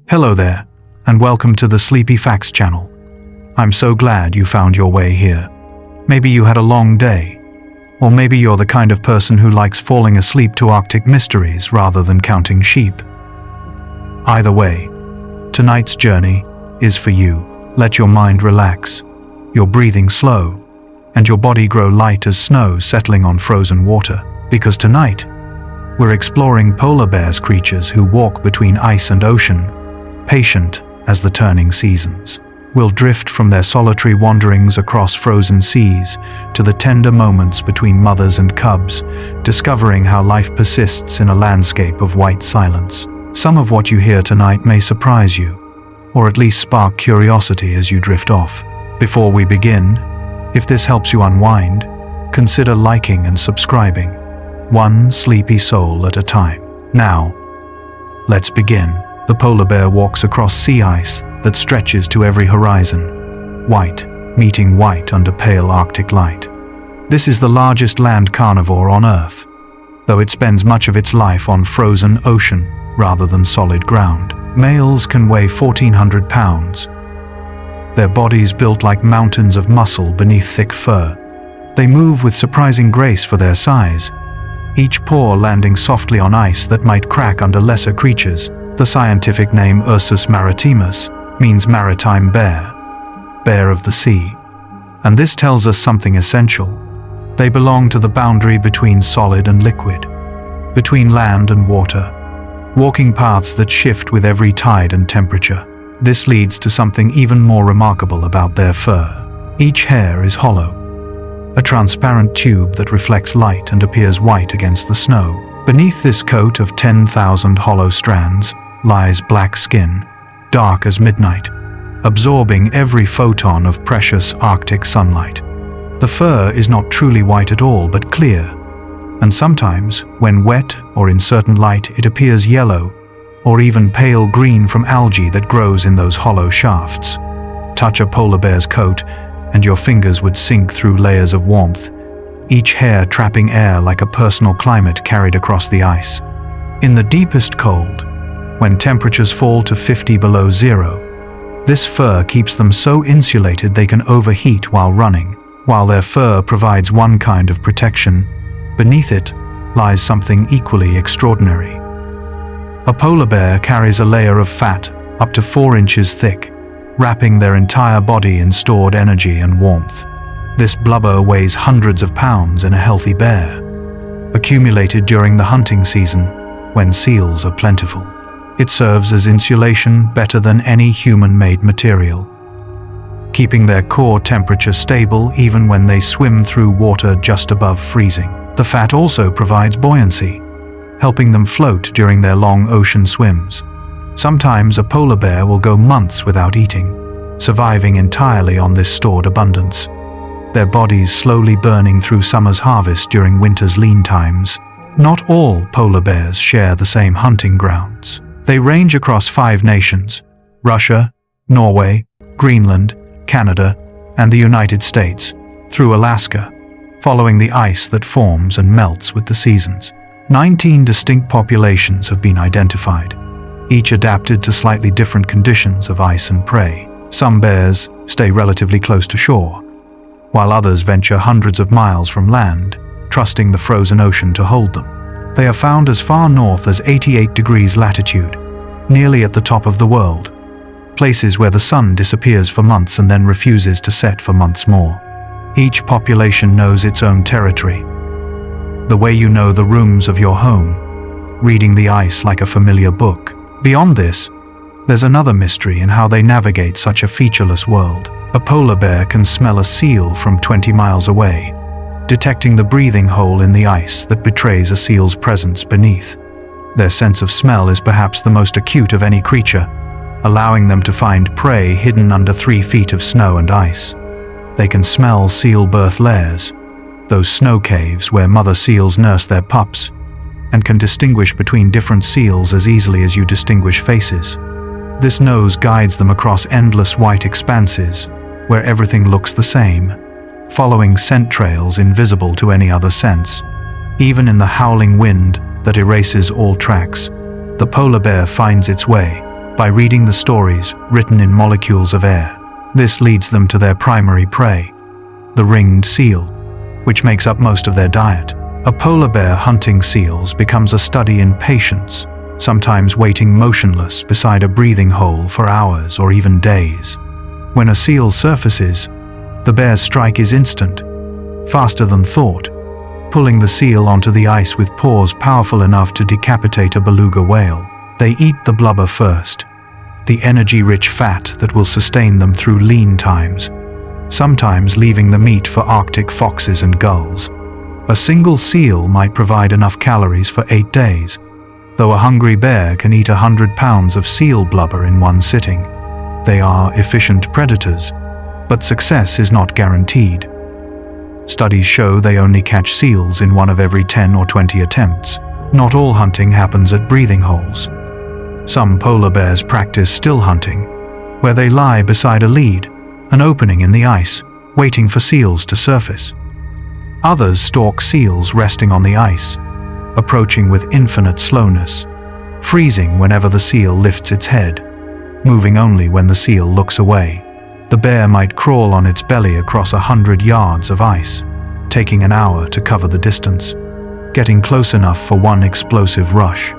Hello there, and welcome to the Sleepy Facts channel. I'm so glad you found your way here. Maybe you had a long day, or maybe you're the kind of person who likes falling asleep to Arctic mysteries rather than counting sheep. Either way, tonight's journey is for you. Let your mind relax, your breathing slow, and your body grow light as snow settling on frozen water, because tonight, we're exploring polar bears, creatures who walk between ice and ocean, patient as the turning seasons. We'll drift from their solitary wanderings across frozen seas to the tender moments between mothers and cubs, discovering how life persists in a landscape of white silence. Some of what you hear tonight may surprise you, or at least spark curiosity as you drift off. Before we begin, if this helps you unwind, consider liking and subscribing, one sleepy soul at a time. Now, let's begin. The polar bear walks across sea ice that stretches to every horizon, white meeting white under pale Arctic light. This is the largest land carnivore on Earth, though it spends much of its life on frozen ocean rather than solid ground. Males can weigh 1,400 pounds. Their bodies built like mountains of muscle beneath thick fur. They move with surprising grace for their size, each paw landing softly on ice that might crack under lesser creatures. The scientific name Ursus maritimus means maritime bear, bear of the sea. And this tells us something essential. They belong to the boundary between solid and liquid, between land and water, walking paths that shift with every tide and temperature. This leads to something even more remarkable about their fur. Each hair is hollow, a transparent tube that reflects light and appears white against the snow. Beneath this coat of 10,000 hollow strands lies black skin, dark as midnight, absorbing every photon of precious Arctic sunlight. The fur is not truly white at all, but clear, and sometimes, when wet or in certain light, it appears yellow or even pale green from algae that grows in those hollow shafts. Touch a polar bear's coat, and your fingers would sink through layers of warmth, each hair trapping air like a personal climate carried across the ice. In the deepest cold, when temperatures fall to 50 below zero, this fur keeps them so insulated they can overheat while running. While their fur provides one kind of protection, beneath it lies something equally extraordinary. A polar bear carries a layer of fat up to 4 inches thick, wrapping their entire body in stored energy and warmth. This blubber weighs hundreds of pounds in a healthy bear, accumulated during the hunting season when seals are plentiful. It serves as insulation better than any human-made material, keeping their core temperature stable even when they swim through water just above freezing. The fat also provides buoyancy, helping them float during their long ocean swims. Sometimes a polar bear will go months without eating, surviving entirely on this stored abundance, their bodies slowly burning through summer's harvest during winter's lean times. Not all polar bears share the same hunting grounds. They range across 5 nations: Russia, Norway, Greenland, Canada, and the United States, through Alaska, following the ice that forms and melts with the seasons. 19 distinct populations have been identified, each adapted to slightly different conditions of ice and prey. Some bears stay relatively close to shore, while others venture hundreds of miles from land, trusting the frozen ocean to hold them. They are found as far north as 88 degrees latitude, nearly at the top of the world, places where the sun disappears for months and then refuses to set for months more. Each population knows its own territory, the way you know the rooms of your home, reading the ice like a familiar book. Beyond this, there's another mystery in how they navigate such a featureless world. A polar bear can smell a seal from 20 miles away, detecting the breathing hole in the ice that betrays a seal's presence beneath. Their sense of smell is perhaps the most acute of any creature, allowing them to find prey hidden under 3 feet of snow and ice. They can smell seal birth lairs, those snow caves where mother seals nurse their pups, and can distinguish between different seals as easily as you distinguish faces. This nose guides them across endless white expanses, where everything looks the same, following scent trails invisible to any other sense. Even in the howling wind that erases all tracks, the polar bear finds its way, by reading the stories written in molecules of air. This leads them to their primary prey, the ringed seal, which makes up most of their diet. A polar bear hunting seals becomes a study in patience, sometimes waiting motionless beside a breathing hole for hours or even days. When a seal surfaces, the bear's strike is instant, faster than thought, pulling the seal onto the ice with paws powerful enough to decapitate a beluga whale. They eat the blubber first, the energy-rich fat that will sustain them through lean times, sometimes leaving the meat for Arctic foxes and gulls. A single seal might provide enough calories for 8 days, though a hungry bear can eat 100 pounds of seal blubber in one sitting. They are efficient predators, but success is not guaranteed. Studies show they only catch seals in one of every 10 or 20 attempts. Not all hunting happens at breathing holes. Some polar bears practice still hunting, where they lie beside a lead, an opening in the ice, waiting for seals to surface. Others stalk seals resting on the ice, approaching with infinite slowness, freezing whenever the seal lifts its head, moving only when the seal looks away. The bear might crawl on its belly across 100 yards of ice, taking an hour to cover the distance, getting close enough for one explosive rush.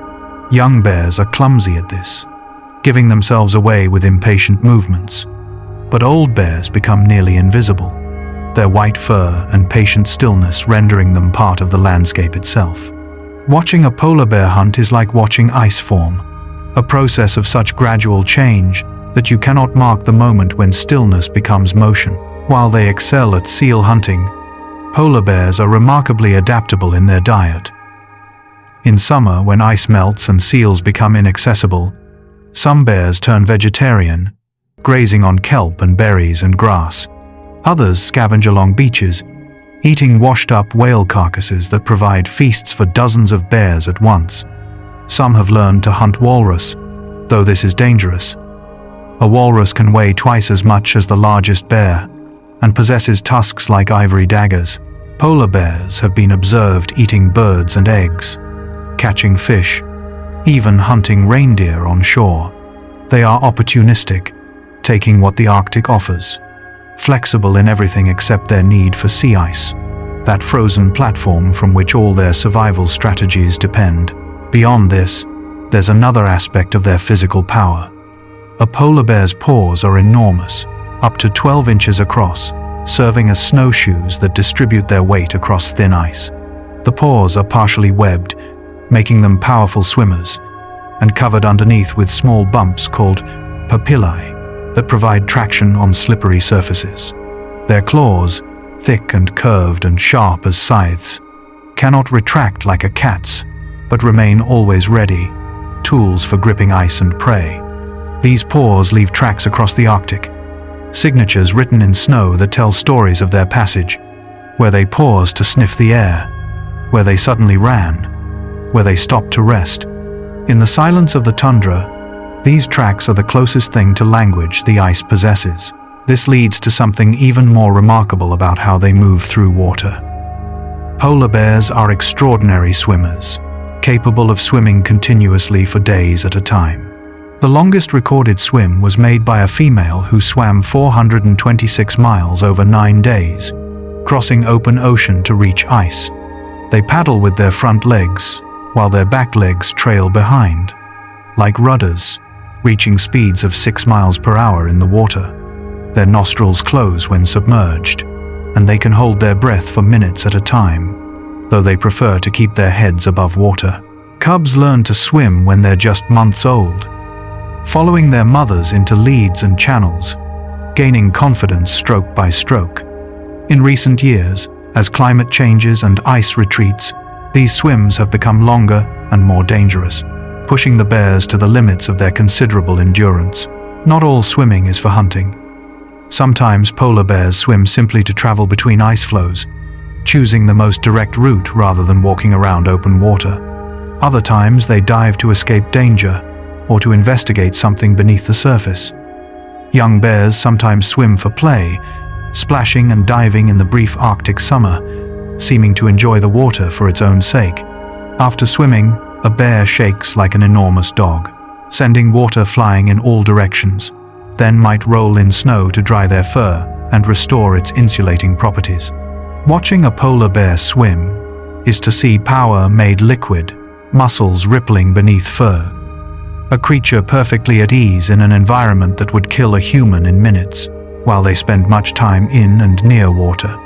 Young bears are clumsy at this, giving themselves away with impatient movements, but old bears become nearly invisible, their white fur and patient stillness rendering them part of the landscape itself. Watching a polar bear hunt is like watching ice form, a process of such gradual change that you cannot mark the moment when stillness becomes motion. While they excel at seal hunting, polar bears are remarkably adaptable in their diet. In summer, when ice melts and seals become inaccessible, some bears turn vegetarian, grazing on kelp and berries and grass. Others scavenge along beaches, eating washed-up whale carcasses that provide feasts for dozens of bears at once. Some have learned to hunt walrus, though this is dangerous. A walrus can weigh twice as much as the largest bear and possesses tusks like ivory daggers. Polar bears have been observed eating birds and eggs, catching fish, even hunting reindeer on shore. They are opportunistic, taking what the Arctic offers, flexible in everything except their need for sea ice, that frozen platform from which all their survival strategies depend. Beyond this, there's another aspect of their physical power. A polar bear's paws are enormous, up to 12 inches across, serving as snowshoes that distribute their weight across thin ice. The paws are partially webbed, making them powerful swimmers, and covered underneath with small bumps called papillae that provide traction on slippery surfaces. Their claws, thick and curved and sharp as scythes, cannot retract like a cat's, but remain always ready, tools for gripping ice and prey. These paws leave tracks across the Arctic, signatures written in snow that tell stories of their passage, where they paused to sniff the air, where they suddenly ran, where they stopped to rest. In the silence of the tundra, these tracks are the closest thing to language the ice possesses. This leads to something even more remarkable about how they move through water. Polar bears are extraordinary swimmers, capable of swimming continuously for days at a time. The longest recorded swim was made by a female who swam 426 miles over 9 days, crossing open ocean to reach ice. They paddle with their front legs, while their back legs trail behind, like rudders, reaching speeds of 6 miles per hour in the water. Their nostrils close when submerged, and they can hold their breath for minutes at a time, though they prefer to keep their heads above water. Cubs learn to swim when they're just months old, following their mothers into leads and channels, gaining confidence stroke by stroke. In recent years, as climate changes and ice retreats, these swims have become longer and more dangerous, pushing the bears to the limits of their considerable endurance. Not all swimming is for hunting. Sometimes polar bears swim simply to travel between ice flows, choosing the most direct route rather than walking around open water. Other times they dive to escape danger or to investigate something beneath the surface. Young bears sometimes swim for play, splashing and diving in the brief Arctic summer, seeming to enjoy the water for its own sake. After swimming, a bear shakes like an enormous dog, sending water flying in all directions, then might roll in snow to dry their fur and restore its insulating properties. Watching a polar bear swim is to see power made liquid, muscles rippling beneath fur. A creature perfectly at ease in an environment that would kill a human in minutes, while they spend much time in and near water.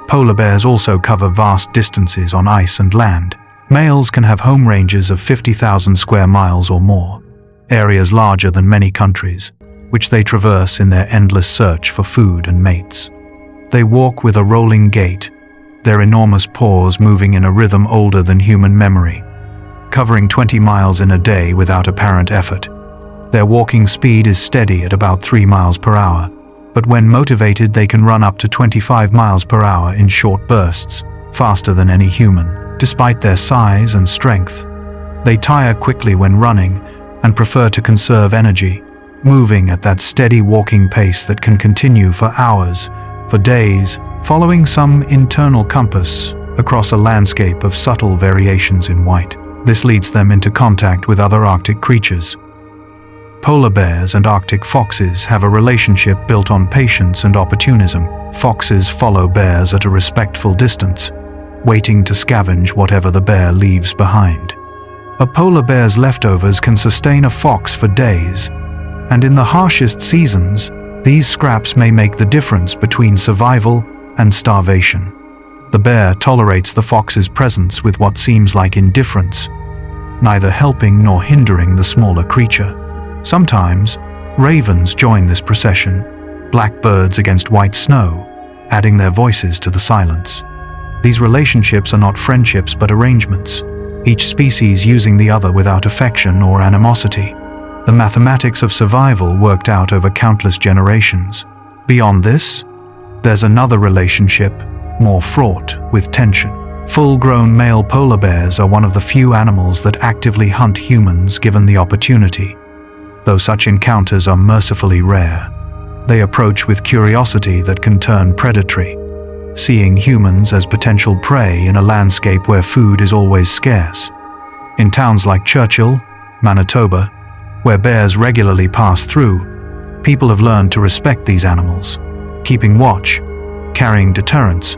Polar bears also cover vast distances on ice and land. Males can have home ranges of 50,000 square miles or more, areas larger than many countries, which they traverse in their endless search for food and mates. They walk with a rolling gait, their enormous paws moving in a rhythm older than human memory, covering 20 miles in a day without apparent effort. Their walking speed is steady at about 3 miles per hour, but when motivated they can run up to 25 miles per hour in short bursts, faster than any human. Despite their size and strength, they tire quickly when running and prefer to conserve energy, moving at that steady walking pace that can continue for hours, for days, following some internal compass across a landscape of subtle variations in white. This leads them into contact with other Arctic creatures. Polar bears and Arctic foxes have a relationship built on patience and opportunism. Foxes follow bears at a respectful distance, waiting to scavenge whatever the bear leaves behind. A polar bear's leftovers can sustain a fox for days, and in the harshest seasons, these scraps may make the difference between survival and starvation. The bear tolerates the fox's presence with what seems like indifference, neither helping nor hindering the smaller creature. Sometimes, ravens join this procession, black birds against white snow, adding their voices to the silence. These relationships are not friendships but arrangements, each species using the other without affection or animosity. The mathematics of survival worked out over countless generations. Beyond this, there's another relationship, more fraught with tension. Full-grown male polar bears are one of the few animals that actively hunt humans given the opportunity. Though such encounters are mercifully rare, they approach with curiosity that can turn predatory, seeing humans as potential prey in a landscape where food is always scarce. In towns like Churchill, Manitoba, where bears regularly pass through, people have learned to respect these animals, keeping watch, carrying deterrents,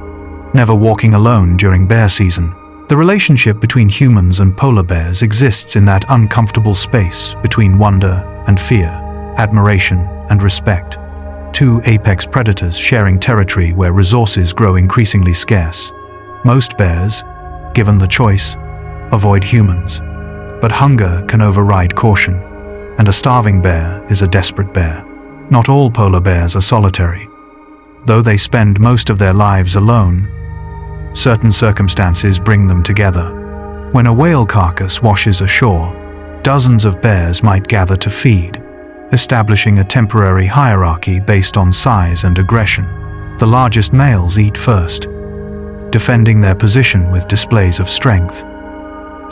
never walking alone during bear season. The relationship between humans and polar bears exists in that uncomfortable space between wonder and fear, admiration and respect. Two apex predators sharing territory where resources grow increasingly scarce. Most bears, given the choice, avoid humans, but hunger can override caution, and a starving bear is a desperate bear. Not all polar bears are solitary. Though they spend most of their lives alone, certain circumstances bring them together. When a whale carcass washes ashore, dozens of bears might gather to feed, establishing a temporary hierarchy based on size and aggression. The largest males eat first, defending their position with displays of strength,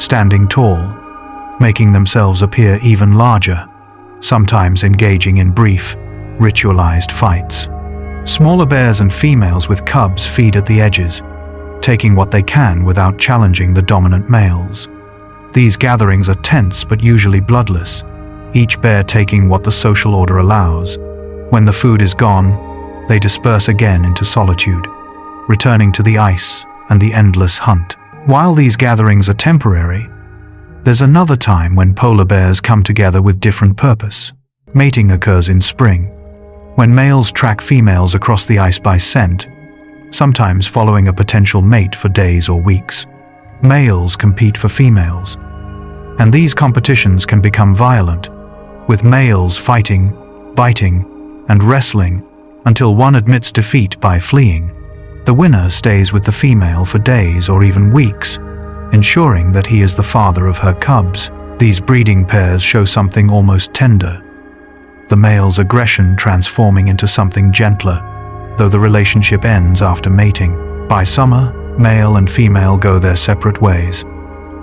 standing tall, making themselves appear even larger, sometimes engaging in brief, ritualized fights. Smaller bears and females with cubs feed at the edges, taking what they can without challenging the dominant males. These gatherings are tense but usually bloodless, each bear taking what the social order allows. When the food is gone, they disperse again into solitude, returning to the ice and the endless hunt. While these gatherings are temporary, there's another time when polar bears come together with different purpose. Mating occurs in spring, when males track females across the ice by scent, sometimes following a potential mate for days or weeks. Males compete for females, and these competitions can become violent, with males fighting, biting, and wrestling until one admits defeat by fleeing. The winner stays with the female for days or even weeks, ensuring that he is the father of her cubs. These breeding pairs show something almost tender, the male's aggression transforming into something gentler, though the relationship ends after mating. By summer, male and female go their separate ways,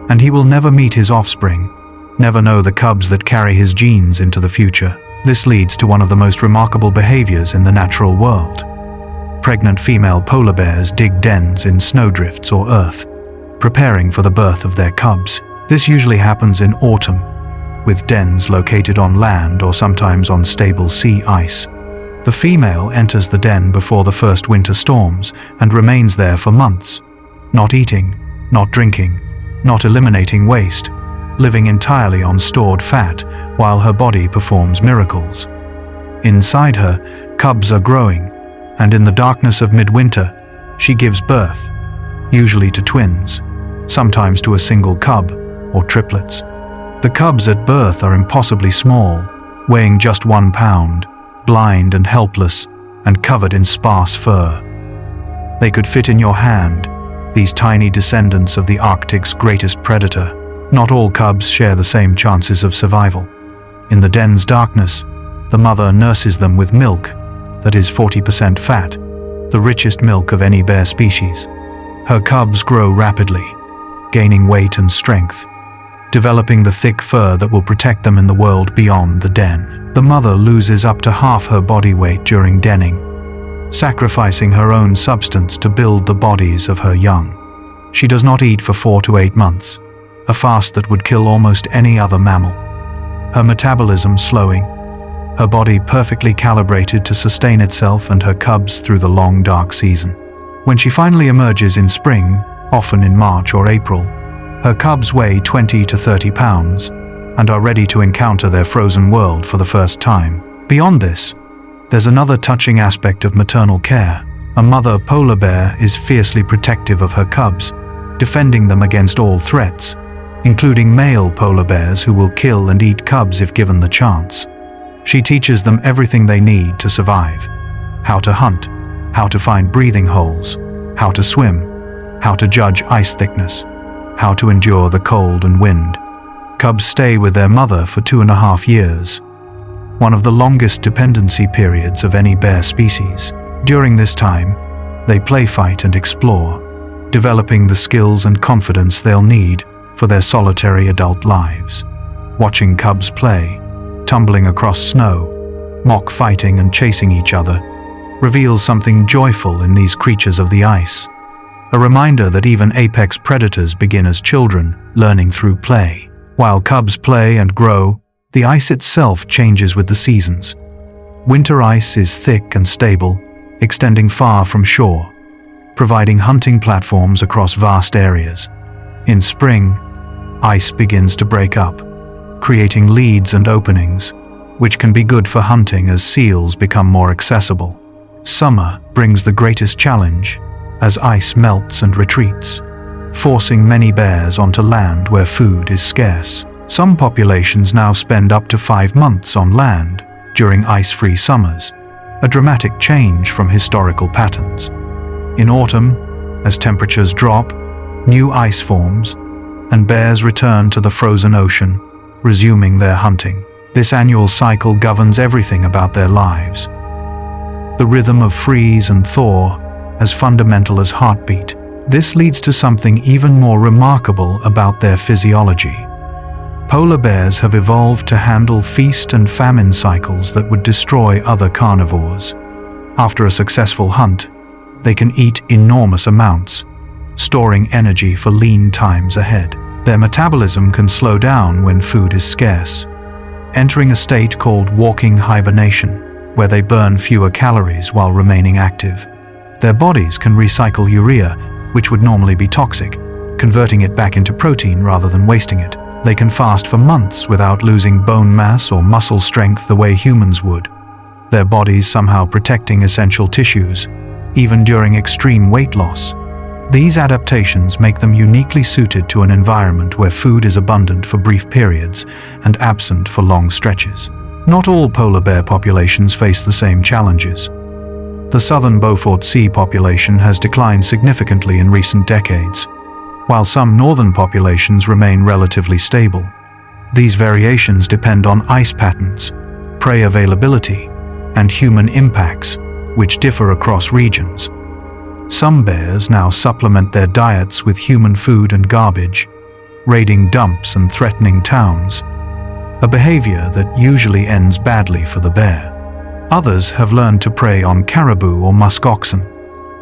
and he will never meet his offspring, never know the cubs that carry his genes into the future. This leads to one of the most remarkable behaviors in the natural world. Pregnant female polar bears dig dens in snowdrifts or earth, preparing for the birth of their cubs. This usually happens in autumn, with dens located on land or sometimes on stable sea ice. The female enters the den before the first winter storms and remains there for months, not eating, not drinking, not eliminating waste, living entirely on stored fat while her body performs miracles. Inside her, cubs are growing, and in the darkness of midwinter, she gives birth, usually to twins, sometimes to a single cub or triplets. The cubs at birth are impossibly small, weighing just 1 pound, blind and helpless, and covered in sparse fur. They could fit in your hand, these tiny descendants of the Arctic's greatest predator. Not all cubs share the same chances of survival. In the den's darkness, the mother nurses them with milk that is 40% fat, the richest milk of any bear species. Her cubs grow rapidly, gaining weight and strength, developing the thick fur that will protect them in the world beyond the den. The mother loses up to half her body weight during denning, sacrificing her own substance to build the bodies of her young. She does not eat for 4 to 8 months, a fast that would kill almost any other mammal. Her metabolism slowing, her body perfectly calibrated to sustain itself and her cubs through the long dark season. When she finally emerges in spring, often in March or April, her cubs weigh 20 to 30 pounds and are ready to encounter their frozen world for the first time. Beyond this, there's another touching aspect of maternal care. A mother polar bear is fiercely protective of her cubs, defending them against all threats, including male polar bears who will kill and eat cubs if given the chance. She teaches them everything they need to survive: how to hunt, how to find breathing holes, how to swim, how to judge ice thickness, how to endure the cold and wind. Cubs stay with their mother for 2.5 years, one of the longest dependency periods of any bear species. During this time, they play fight and explore, developing the skills and confidence they'll need for their solitary adult lives. Watching cubs play, tumbling across snow, mock fighting and chasing each other, reveals something joyful in these creatures of the ice. A reminder that even apex predators begin as children, learning through play. While cubs play and grow, the ice itself changes with the seasons. Winter ice is thick and stable, extending far from shore, providing hunting platforms across vast areas. In spring, ice begins to break up, creating leads and openings, which can be good for hunting as seals become more accessible. Summer brings the greatest challenge, as ice melts and retreats, forcing many bears onto land where food is scarce. Some populations now spend up to 5 months on land during ice-free summers, a dramatic change from historical patterns. In autumn, as temperatures drop, new ice forms, and bears return to the frozen ocean, resuming their hunting. This annual cycle governs everything about their lives. The rhythm of freeze and thaw, as fundamental as heartbeat. This leads to something even more remarkable about their physiology. Polar bears have evolved to handle feast and famine cycles that would destroy other carnivores. After a successful hunt, they can eat enormous amounts, storing energy for lean times ahead. Their metabolism can slow down when food is scarce, entering a state called walking hibernation, where they burn fewer calories while remaining active. Their bodies can recycle urea, which would normally be toxic, converting it back into protein rather than wasting it. They can fast for months without losing bone mass or muscle strength the way humans would, their bodies somehow protecting essential tissues, even during extreme weight loss. These adaptations make them uniquely suited to an environment where food is abundant for brief periods and absent for long stretches. Not all polar bear populations face the same challenges. The southern Beaufort Sea population has declined significantly in recent decades, while some northern populations remain relatively stable. These variations depend on ice patterns, prey availability, and human impacts, which differ across regions. Some bears now supplement their diets with human food and garbage, raiding dumps and threatening towns, a behavior that usually ends badly for the bear. Others have learned to prey on caribou or musk oxen,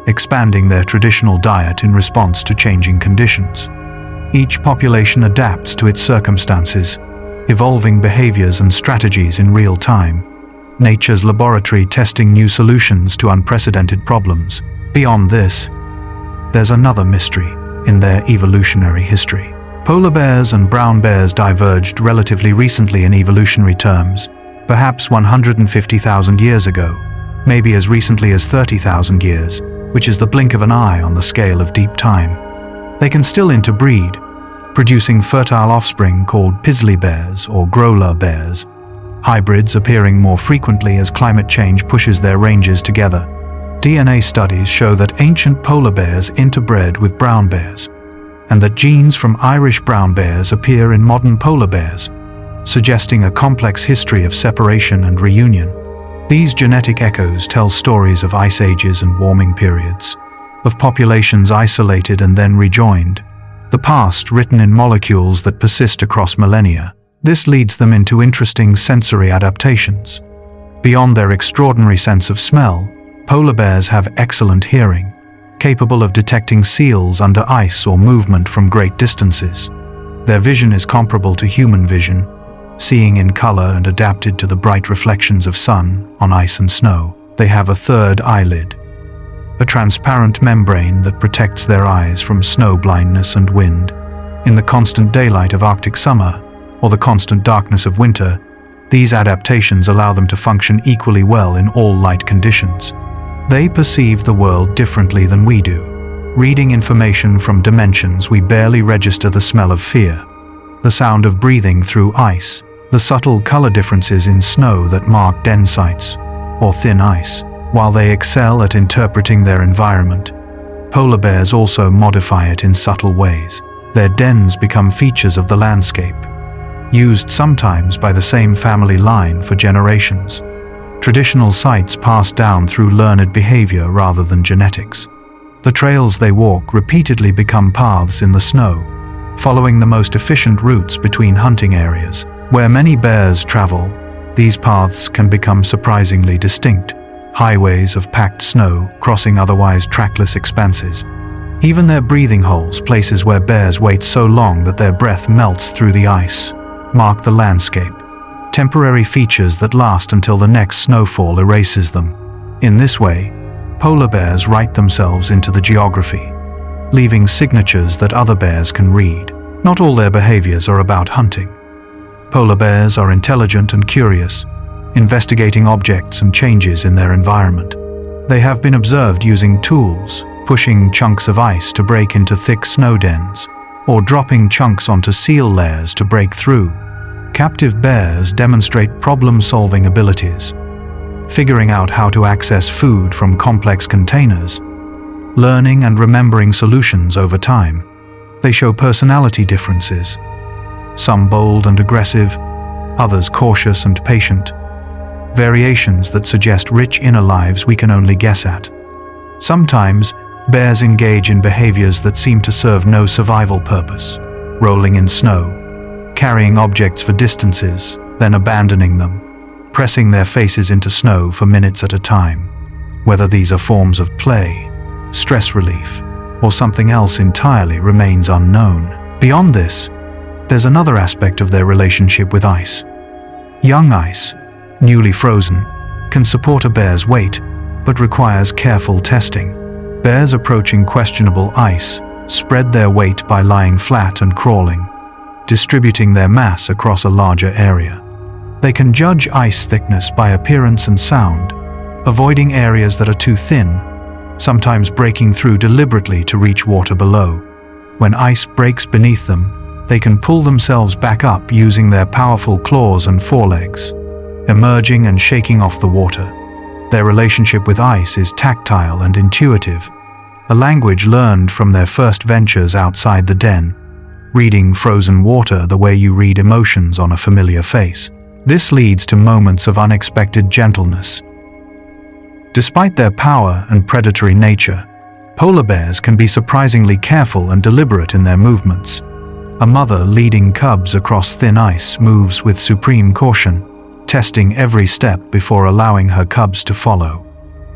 expanding their traditional diet in response to changing conditions. Each population adapts to its circumstances, evolving behaviors and strategies in real time. Nature's laboratory testing new solutions to unprecedented problems. Beyond this, there's another mystery in their evolutionary history. Polar bears and brown bears diverged relatively recently in evolutionary terms, perhaps 150,000 years ago, maybe as recently as 30,000 years, which is the blink of an eye on the scale of deep time. They can still interbreed, producing fertile offspring called Paisley bears or Growler bears, hybrids appearing more frequently as climate change pushes their ranges together. DNA studies show that ancient polar bears interbred with brown bears, and that genes from Irish brown bears appear in modern polar bears, suggesting a complex history of separation and reunion. These genetic echoes tell stories of ice ages and warming periods, of populations isolated and then rejoined, the past written in molecules that persist across millennia. This leads them into interesting sensory adaptations. Beyond their extraordinary sense of smell, polar bears have excellent hearing, capable of detecting seals under ice or movement from great distances. Their vision is comparable to human vision, seeing in color and adapted to the bright reflections of sun on ice and snow. They have a third eyelid, a transparent membrane that protects their eyes from snow blindness and wind. In the constant daylight of Arctic summer, or the constant darkness of winter, these adaptations allow them to function equally well in all light conditions. They perceive the world differently than we do. Reading information from dimensions we barely register the smell of fear, the sound of breathing through ice, the subtle color differences in snow that mark densites or thin ice. While they excel at interpreting their environment, polar bears also modify it in subtle ways. Their dens become features of the landscape, used sometimes by the same family line for generations. Traditional sites passed down through learned behavior rather than genetics. The trails they walk repeatedly become paths in the snow, following the most efficient routes between hunting areas. Where many bears travel, these paths can become surprisingly distinct, highways of packed snow crossing otherwise trackless expanses. Even their breathing holes, places where bears wait so long that their breath melts through the ice, mark the landscape, temporary features that last until the next snowfall erases them. In this way, polar bears write themselves into the geography, leaving signatures that other bears can read. Not all their behaviors are about hunting. Polar bears are intelligent and curious, investigating objects and changes in their environment. They have been observed using tools, pushing chunks of ice to break into thick snow dens, or dropping chunks onto seal layers to break through. Captive bears demonstrate problem-solving abilities, figuring out how to access food from complex containers, learning and remembering solutions over time. They show personality differences, some bold and aggressive, others cautious and patient, variations that suggest rich inner lives we can only guess at. Sometimes, bears engage in behaviors that seem to serve no survival purpose, rolling in snow, carrying objects for distances, then abandoning them, pressing their faces into snow for minutes at a time. Whether these are forms of play, stress relief, or something else entirely remains unknown. Beyond this, there's another aspect of their relationship with ice. Young ice, newly frozen, can support a bear's weight, but requires careful testing. Bears approaching questionable ice spread their weight by lying flat and crawling, distributing their mass across a larger area. They can judge ice thickness by appearance and sound, avoiding areas that are too thin, sometimes breaking through deliberately to reach water below. When ice breaks beneath them, they can pull themselves back up using their powerful claws and forelegs, emerging and shaking off the water. Their relationship with ice is tactile and intuitive, a language learned from their first ventures outside the den, reading frozen water the way you read emotions on a familiar face. This leads to moments of unexpected gentleness. Despite their power and predatory nature, polar bears can be surprisingly careful and deliberate in their movements. A mother leading cubs across thin ice moves with supreme caution, testing every step before allowing her cubs to follow.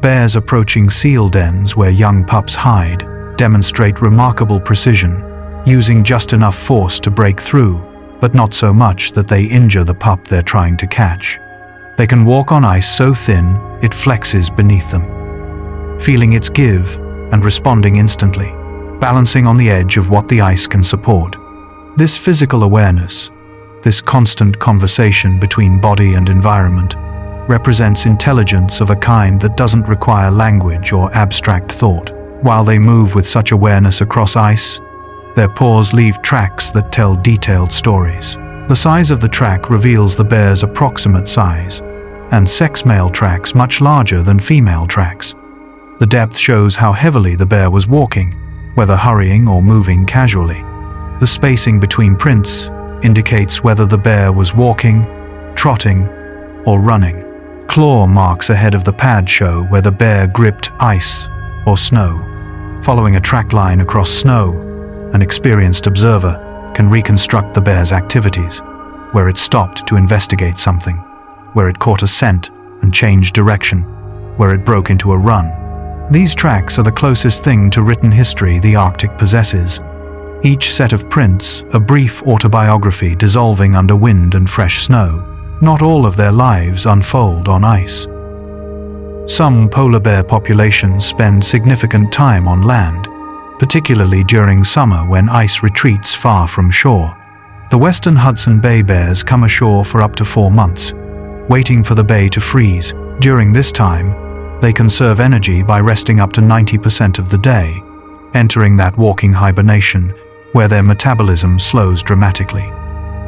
Bears approaching seal dens where young pups hide demonstrate remarkable precision, using just enough force to break through, but not so much that they injure the pup they're trying to catch. They can walk on ice so thin it flexes beneath them, feeling its give and responding instantly, balancing on the edge of what the ice can support. This physical awareness, this constant conversation between body and environment, represents intelligence of a kind that doesn't require language or abstract thought. While they move with such awareness across ice, their paws leave tracks that tell detailed stories. The size of the track reveals the bear's approximate size, and sex male tracks much larger than female tracks. The depth shows how heavily the bear was walking, whether hurrying or moving casually. The spacing between prints indicates whether the bear was walking, trotting, or running. Claw marks ahead of the pad show where the bear gripped ice or snow. Following a track line across snow, an experienced observer can reconstruct the bear's activities, where it stopped to investigate something, where it caught a scent and changed direction, where it broke into a run. These tracks are the closest thing to written history the Arctic possesses. Each set of prints, a brief autobiography dissolving under wind and fresh snow. Not all of their lives unfold on ice. Some polar bear populations spend significant time on land, particularly during summer when ice retreats far from shore. The western Hudson Bay bears come ashore for up to 4 months, waiting for the bay to freeze. During this time, they conserve energy by resting up to 90% of the day, entering that walking hibernation where their metabolism slows dramatically.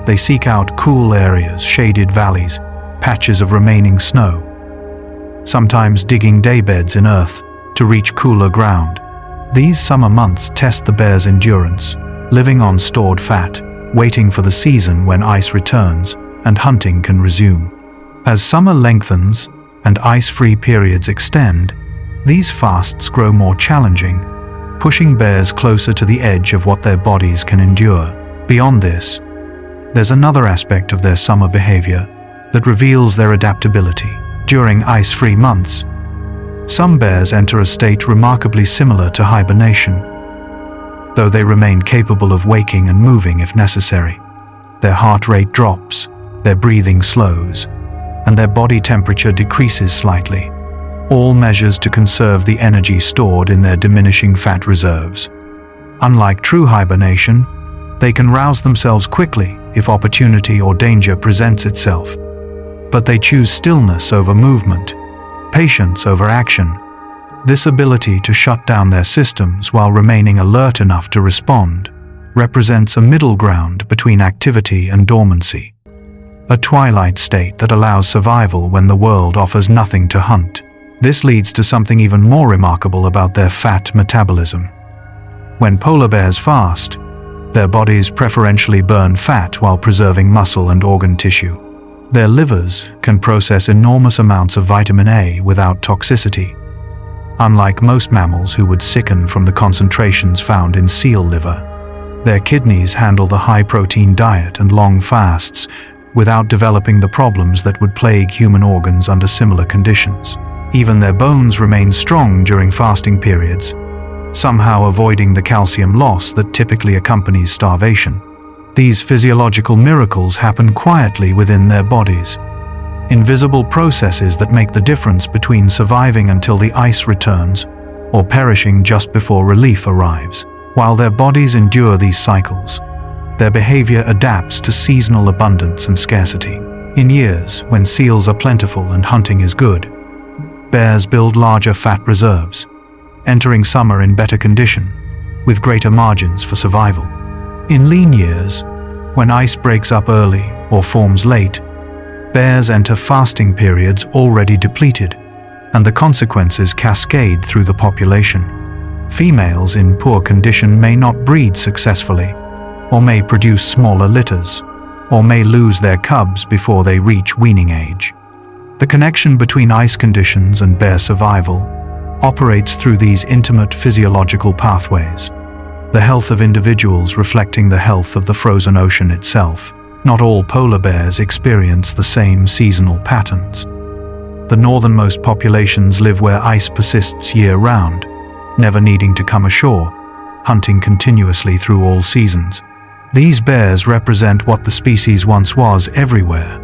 They seek out cool areas, shaded valleys, patches of remaining snow, sometimes digging daybeds in earth to reach cooler ground. These summer months test the bear's endurance, living on stored fat, waiting for the season when ice returns and hunting can resume. As summer lengthens and ice-free periods extend, these fasts grow more challenging, pushing bears closer to the edge of what their bodies can endure. Beyond this, there's another aspect of their summer behavior that reveals their adaptability. During ice-free months, some bears enter a state remarkably similar to hibernation, though they remain capable of waking and moving if necessary. Their heart rate drops, their breathing slows, and their body temperature decreases slightly, all measures to conserve the energy stored in their diminishing fat reserves. Unlike true hibernation, they can rouse themselves quickly if opportunity or danger presents itself, but they choose stillness over movement, patience over action. This ability to shut down their systems while remaining alert enough to respond represents a middle ground between activity and dormancy, a twilight state that allows survival when the world offers nothing to hunt. This leads to something even more remarkable about their fat metabolism. When polar bears fast, their bodies preferentially burn fat while preserving muscle and organ tissue. Their livers can process enormous amounts of vitamin A without toxicity, unlike most mammals who would sicken from the concentrations found in seal liver. Their kidneys handle the high-protein diet and long fasts without developing the problems that would plague human organs under similar conditions. Even their bones remain strong during fasting periods, somehow avoiding the calcium loss that typically accompanies starvation. These physiological miracles happen quietly within their bodies, invisible processes that make the difference between surviving until the ice returns or perishing just before relief arrives. While their bodies endure these cycles, their behavior adapts to seasonal abundance and scarcity. In years when seals are plentiful and hunting is good, bears build larger fat reserves, entering summer in better condition, with greater margins for survival. In lean years, when ice breaks up early or forms late, bears enter fasting periods already depleted, and the consequences cascade through the population. Females in poor condition may not breed successfully, or may produce smaller litters, or may lose their cubs before they reach weaning age. The connection between ice conditions and bear survival operates through these intimate physiological pathways, the health of individuals reflecting the health of the frozen ocean itself. Not all polar bears experience the same seasonal patterns. The northernmost populations live where ice persists year-round, never needing to come ashore, hunting continuously through all seasons. These bears represent what the species once was everywhere,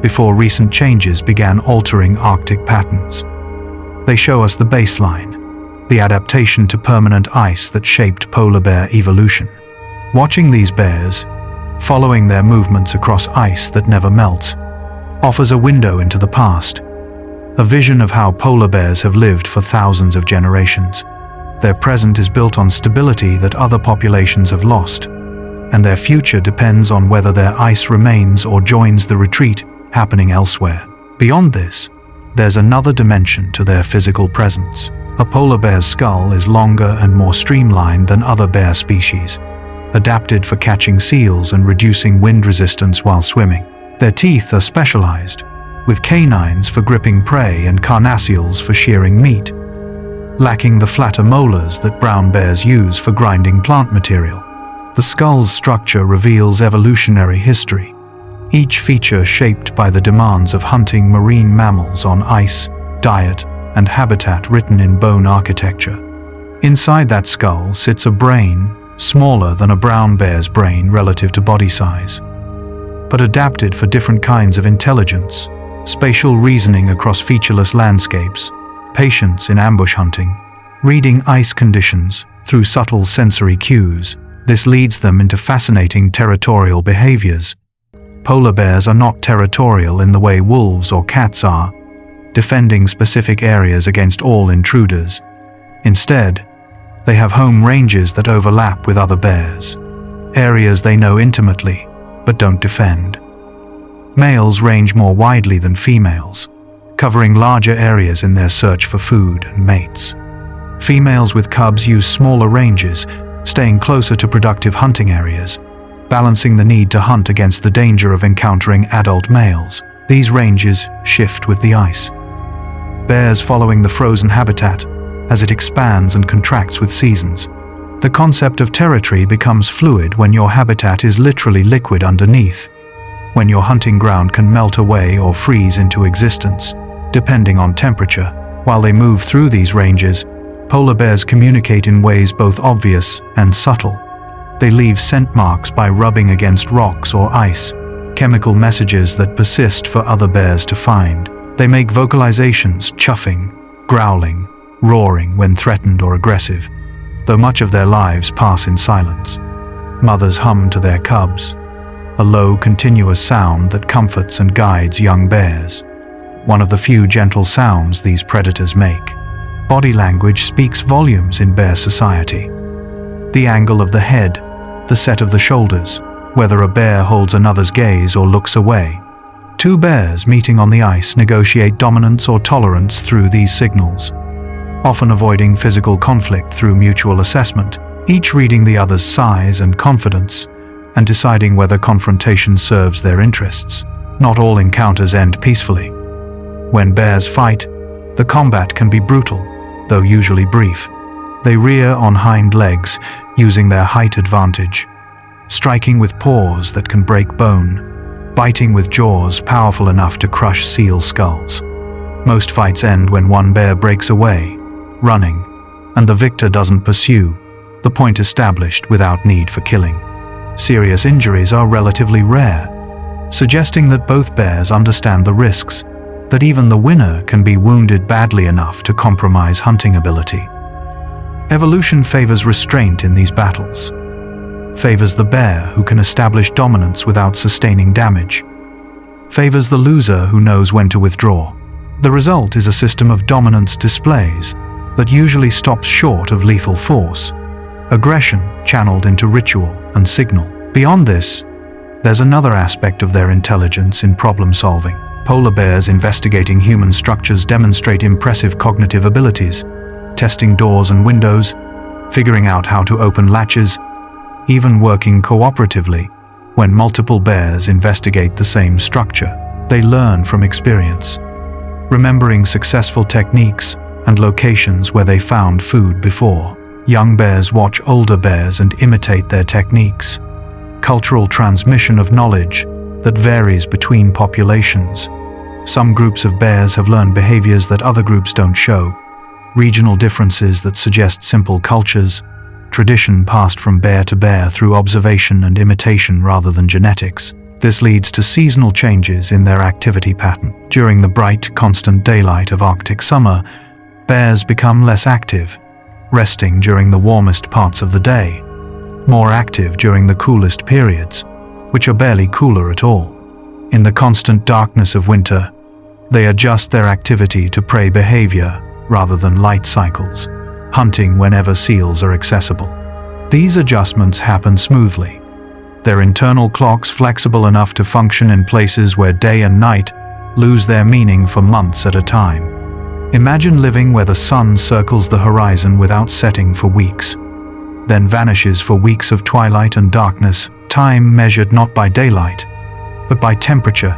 before recent changes began altering Arctic patterns. They show us the baseline, the adaptation to permanent ice that shaped polar bear evolution. Watching these bears, following their movements across ice that never melts, offers a window into the past, a vision of how polar bears have lived for thousands of generations. Their present is built on stability that other populations have lost, and their future depends on whether their ice remains or joins the retreat happening elsewhere. Beyond this, there's another dimension to their physical presence. A polar bear's skull is longer and more streamlined than other bear species, adapted for catching seals and reducing wind resistance while swimming. Their teeth are specialized, with canines for gripping prey and carnassials for shearing meat, lacking the flatter molars that brown bears use for grinding plant material. The skull's structure reveals evolutionary history, each feature shaped by the demands of hunting marine mammals on ice, diet, and habitat written in bone architecture. Inside that skull sits a brain, smaller than a brown bear's brain relative to body size, but adapted for different kinds of intelligence, spatial reasoning across featureless landscapes, patience in ambush hunting, reading ice conditions through subtle sensory cues. This leads them into fascinating territorial behaviors. Polar bears are not territorial in the way wolves or cats are, defending specific areas against all intruders. Instead, they have home ranges that overlap with other bears, areas they know intimately but don't defend. Males range more widely than females, covering larger areas in their search for food and mates. Females with cubs use smaller ranges, staying closer to productive hunting areas, balancing the need to hunt against the danger of encountering adult males. These ranges shift with the ice. Bears following the frozen habitat as it expands and contracts with seasons. The concept of territory becomes fluid when your habitat is literally liquid underneath, when your hunting ground can melt away or freeze into existence, depending on temperature. While they move through these ranges, polar bears communicate in ways both obvious and subtle. They leave scent marks by rubbing against rocks or ice, chemical messages that persist for other bears to find. They make vocalizations, chuffing, growling, roaring when threatened or aggressive, though much of their lives pass in silence. Mothers hum to their cubs, a low, continuous sound that comforts and guides young bears, one of the few gentle sounds these predators make. Body language speaks volumes in bear society. The angle of the head, the set of the shoulders, whether a bear holds another's gaze or looks away. Two bears meeting on the ice negotiate dominance or tolerance through these signals, often avoiding physical conflict through mutual assessment, each reading the other's size and confidence, and deciding whether confrontation serves their interests. Not all encounters end peacefully. When bears fight, the combat can be brutal, though usually brief. They rear on hind legs, using their height advantage, striking with paws that can break bone, biting with jaws powerful enough to crush seal skulls. Most fights end when one bear breaks away, running, and the victor doesn't pursue, the point established without need for killing. Serious injuries are relatively rare, suggesting that both bears understand the risks, that even the winner can be wounded badly enough to compromise hunting ability. Evolution favors restraint in these battles, favors the bear who can establish dominance without sustaining damage, favors the loser who knows when to withdraw. The result is a system of dominance displays that usually stops short of lethal force, aggression channeled into ritual and signal. Beyond this, there's another aspect of their intelligence in problem solving. Polar bears investigating human structures demonstrate impressive cognitive abilities, testing doors and windows, figuring out how to open latches, even working cooperatively. When multiple bears investigate the same structure, they learn from experience, remembering successful techniques and locations where they found food before. Young bears watch older bears and imitate their techniques. Cultural transmission of knowledge that varies between populations. Some groups of bears have learned behaviors that other groups don't show, regional differences that suggest simple cultures, tradition passed from bear to bear through observation and imitation rather than genetics. This leads to seasonal changes in their activity pattern. During the bright, constant daylight of Arctic summer, bears become less active, resting during the warmest parts of the day, more active during the coolest periods, which are barely cooler at all. In the constant darkness of winter, they adjust their activity to prey behavior rather than light cycles, hunting whenever seals are accessible. These adjustments happen smoothly, their internal clocks flexible enough to function in places where day and night lose their meaning for months at a time. Imagine living where the sun circles the horizon without setting for weeks, then vanishes for weeks of twilight and darkness, time measured not by daylight, but by temperature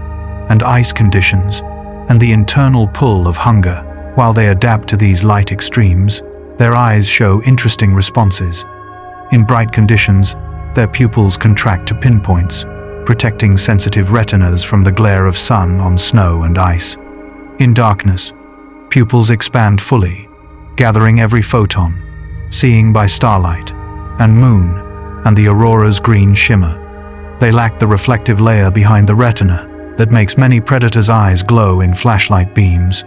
and ice conditions and the internal pull of hunger. While they adapt to these light extremes, their eyes show interesting responses. In bright conditions, their pupils contract to pinpoints, protecting sensitive retinas from the glare of sun on snow and ice. In darkness, pupils expand fully, gathering every photon, seeing by starlight and moon and the aurora's green shimmer. They lack the reflective layer behind the retina that makes many predators' eyes glow in flashlight beams,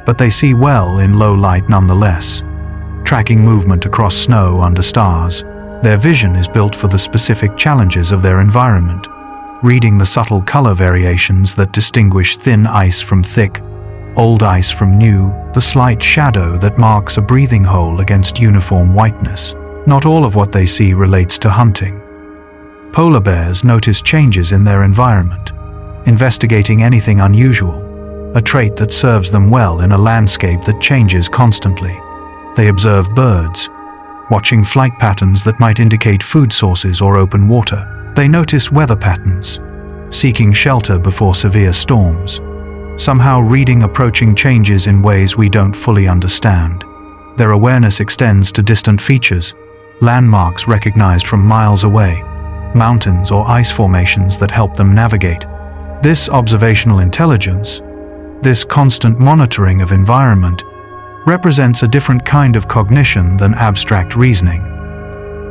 but they see well in low light nonetheless. Tracking movement across snow under stars, their vision is built for the specific challenges of their environment, reading the subtle color variations that distinguish thin ice from thick, old ice from new, the slight shadow that marks a breathing hole against uniform whiteness. Not all of what they see relates to hunting. Polar bears notice changes in their environment, investigating anything unusual, a trait that serves them well in a landscape that changes constantly. They observe birds, watching flight patterns that might indicate food sources or open water. They notice weather patterns, seeking shelter before severe storms, somehow reading approaching changes in ways we don't fully understand. Their awareness extends to distant features, landmarks recognized from miles away, mountains or ice formations that help them navigate. This observational intelligence, this constant monitoring of environment, represents a different kind of cognition than abstract reasoning.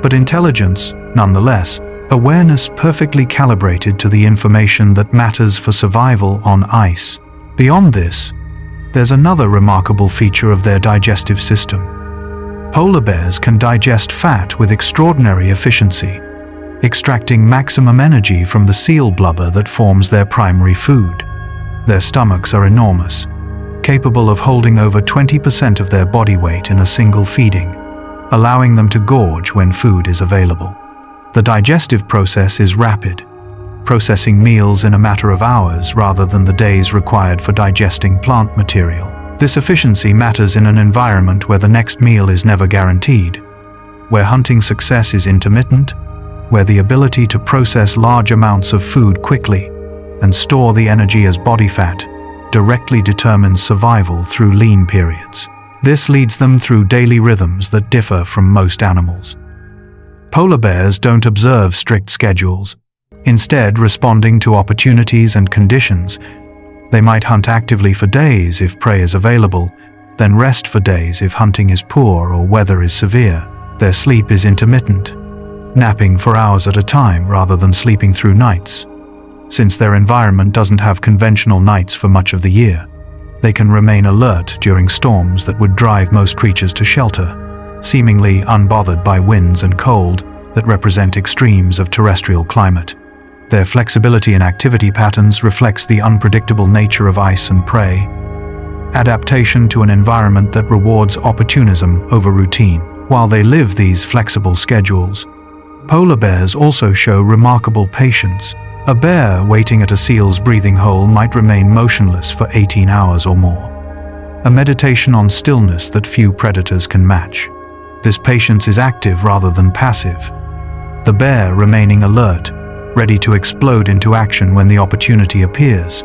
But intelligence, nonetheless, awareness perfectly calibrated to the information that matters for survival on ice. Beyond this, there's another remarkable feature of their digestive system. Polar bears can digest fat with extraordinary efficiency, extracting maximum energy from the seal blubber that forms their primary food. Their stomachs are enormous, capable of holding over 20% of their body weight in a single feeding, allowing them to gorge when food is available. The digestive process is rapid, processing meals in a matter of hours rather than the days required for digesting plant material. This efficiency matters in an environment where the next meal is never guaranteed, where hunting success is intermittent, where the ability to process large amounts of food quickly and store the energy as body fat directly determines survival through lean periods. This leads them through daily rhythms that differ from most animals. Polar bears don't observe strict schedules, instead responding to opportunities and conditions. They might hunt actively for days if prey is available, then rest for days if hunting is poor or weather is severe. Their sleep is intermittent, napping for hours at a time rather than sleeping through nights. Since their environment doesn't have conventional nights for much of the year, they can remain alert during storms that would drive most creatures to shelter, seemingly unbothered by winds and cold that represent extremes of terrestrial climate. Their flexibility in activity patterns reflects the unpredictable nature of ice and prey, adaptation to an environment that rewards opportunism over routine. While they live these flexible schedules, polar bears also show remarkable patience. A bear waiting at a seal's breathing hole might remain motionless for 18 hours or more, a meditation on stillness that few predators can match. This patience is active rather than passive, the bear remaining alert, ready to explode into action when the opportunity appears,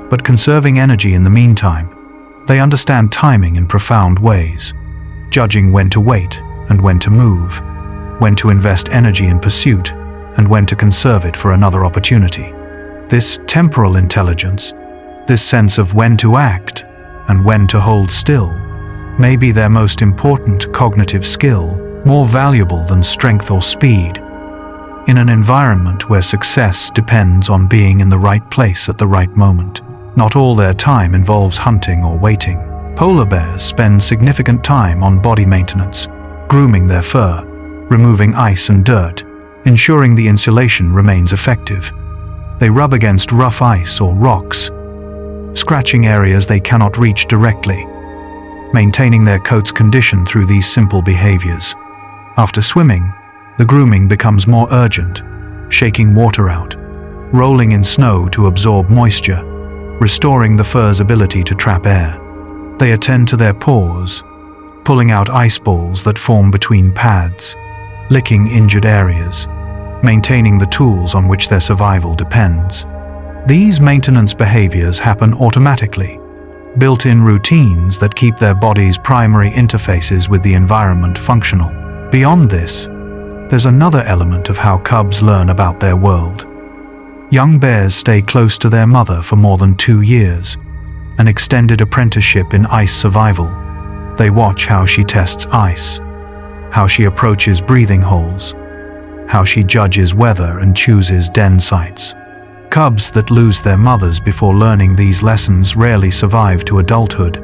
but conserving energy in the meantime. They understand timing in profound ways, judging when to wait and when to move, when to invest energy in pursuit and when to conserve it for another opportunity. This temporal intelligence, this sense of when to act and when to hold still, may be their most important cognitive skill. more valuable than strength or speed. In an environment where success depends on being in the right place at the right moment, not all their time involves hunting or waiting. Polar bears spend significant time on body maintenance, grooming their fur, removing ice and dirt, ensuring the insulation remains effective. They rub against rough ice or rocks, scratching areas they cannot reach directly, maintaining their coat's condition through these simple behaviors. After swimming, the grooming becomes more urgent, shaking water out, rolling in snow to absorb moisture, restoring the fur's ability to trap air. They attend to their paws, pulling out ice balls that form between pads, licking injured areas, maintaining the tools on which their survival depends. These maintenance behaviors happen automatically, built-in routines that keep their body's primary interfaces with the environment functional. Beyond this, there's another element of how cubs learn about their world. Young bears stay close to their mother for more than 2 years, an extended apprenticeship in ice survival. They watch how she tests ice, how she approaches breathing holes, how she judges weather and chooses den sites. Cubs that lose their mothers before learning these lessons rarely survive to adulthood,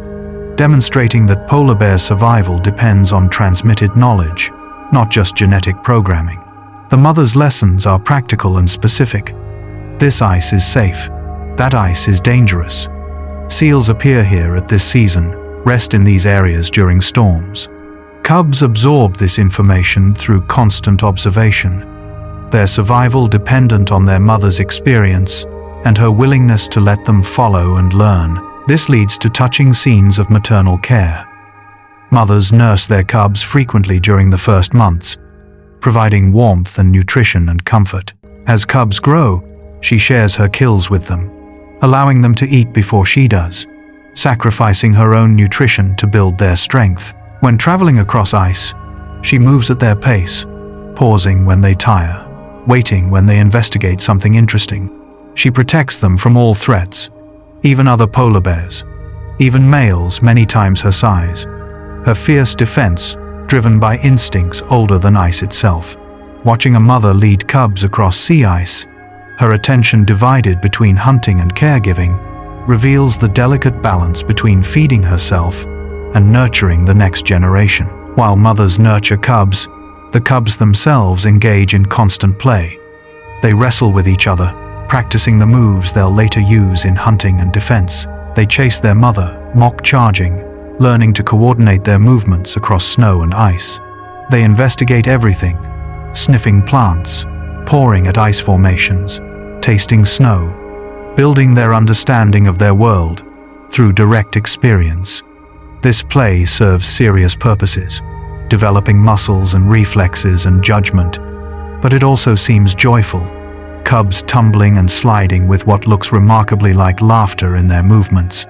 demonstrating that polar bear survival depends on transmitted knowledge, not just genetic programming. The mother's lessons are practical and specific. This ice is safe. That ice is dangerous. Seals appear here at this season, rest in these areas during storms. Cubs absorb this information through constant observation, their survival dependent on their mother's experience and her willingness to let them follow and learn. This leads to touching scenes of maternal care. Mothers nurse their cubs frequently during the first months, providing warmth and nutrition and comfort. As cubs grow, she shares her kills with them, allowing them to eat before she does, sacrificing her own nutrition to build their strength. When traveling across ice, she moves at their pace, pausing when they tire, waiting when they investigate something interesting. She protects them from all threats, even other polar bears, even males many times her size. Her fierce defense, driven by instincts older than ice itself. Watching a mother lead cubs across sea ice, her attention divided between hunting and caregiving, reveals the delicate balance between feeding herself and nurturing the next generation. While mothers nurture cubs, the cubs themselves engage in constant play. They wrestle with each other, practicing the moves they'll later use in hunting and defense. They chase their mother, mock charging, learning to coordinate their movements across snow and ice. They investigate everything, sniffing plants, pawing at ice formations, tasting snow, building their understanding of their world through direct experience. This play serves serious purposes, developing muscles and reflexes and judgment, but it also seems joyful. Cubs tumbling and sliding with what looks remarkably like laughter in their movements.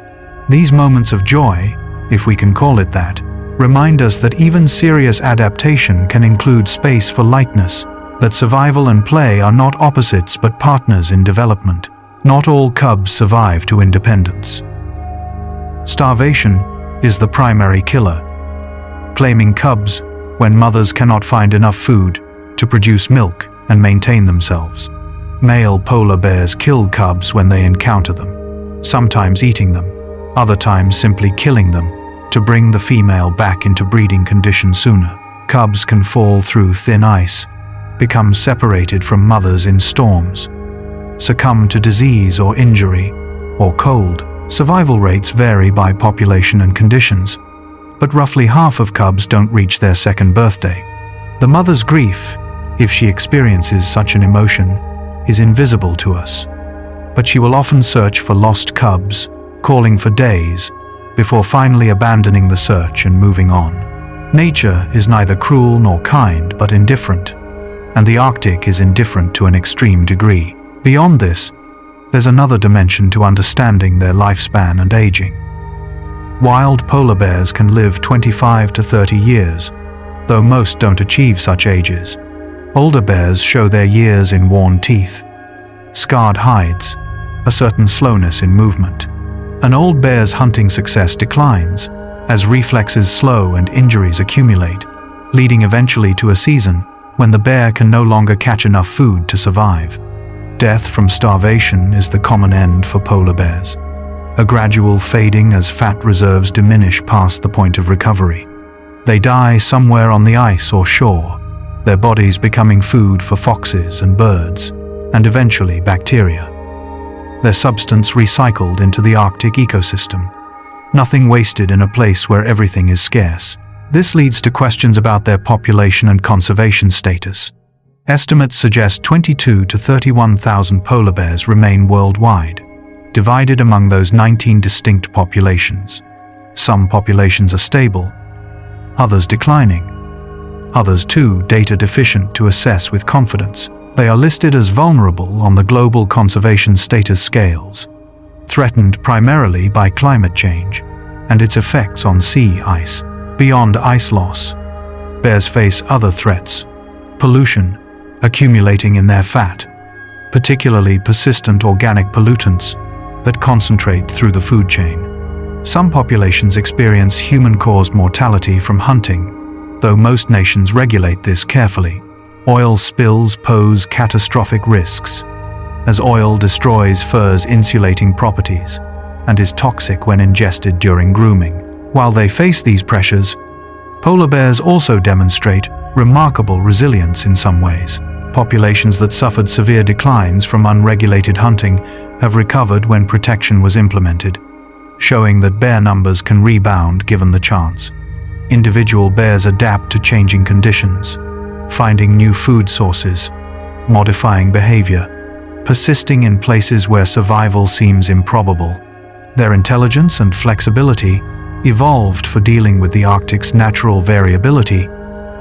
These moments of joy, if we can call it that, remind us that even serious adaptation can include space for lightness, that survival and play are not opposites but partners in development. Not all cubs survive to independence. Starvation is the primary killer, claiming cubs when mothers cannot find enough food to produce milk and maintain themselves. Male polar bears kill cubs when they encounter them, sometimes eating them, other times simply killing them to bring the female back into breeding condition sooner. Cubs can fall through thin ice, become separated from mothers in storms, succumb to disease or injury, or cold. Survival rates vary by population and conditions, but roughly half of cubs don't reach their second birthday. The mother's grief, if she experiences such an emotion, is invisible to us, but she will often search for lost cubs, calling for days, before finally abandoning the search and moving on. Nature is neither cruel nor kind but indifferent, and the Arctic is indifferent to an extreme degree. Beyond this, there's another dimension to understanding their lifespan and aging. Wild polar bears can live 25 to 30 years, though most don't achieve such ages. Older bears show their years in worn teeth, scarred hides, a certain slowness in movement. An old bear's hunting success declines as reflexes slow and injuries accumulate, leading eventually to a season when the bear can no longer catch enough food to survive. Death from starvation is the common end for polar bears, a gradual fading as fat reserves diminish past the point of recovery. They die somewhere on the ice or shore, their bodies becoming food for foxes and birds, and eventually bacteria. Their substance recycled into the Arctic ecosystem. Nothing wasted in a place where everything is scarce. This leads to questions about their population and conservation status. Estimates suggest 22 to 31,000 polar bears remain worldwide, divided among those 19 distinct populations. Some populations are stable, others declining, others too data deficient to assess with confidence. They are listed as vulnerable on the global conservation status scales, threatened primarily by climate change and its effects on sea ice. Beyond ice loss, bears face other threats: pollution accumulating in their fat, particularly persistent organic pollutants that concentrate through the food chain. Some populations experience human-caused mortality from hunting, though most nations regulate this carefully. Oil spills pose catastrophic risks, as oil destroys fur's insulating properties and is toxic when ingested during grooming. While they face these pressures, polar bears also demonstrate remarkable resilience in some ways. Populations that suffered severe declines from unregulated hunting have recovered when protection was implemented, showing that bear numbers can rebound given the chance. Individual bears adapt to changing conditions, finding new food sources, modifying behavior, persisting in places where survival seems improbable. Their intelligence and flexibility, evolved for dealing with the Arctic's natural variability,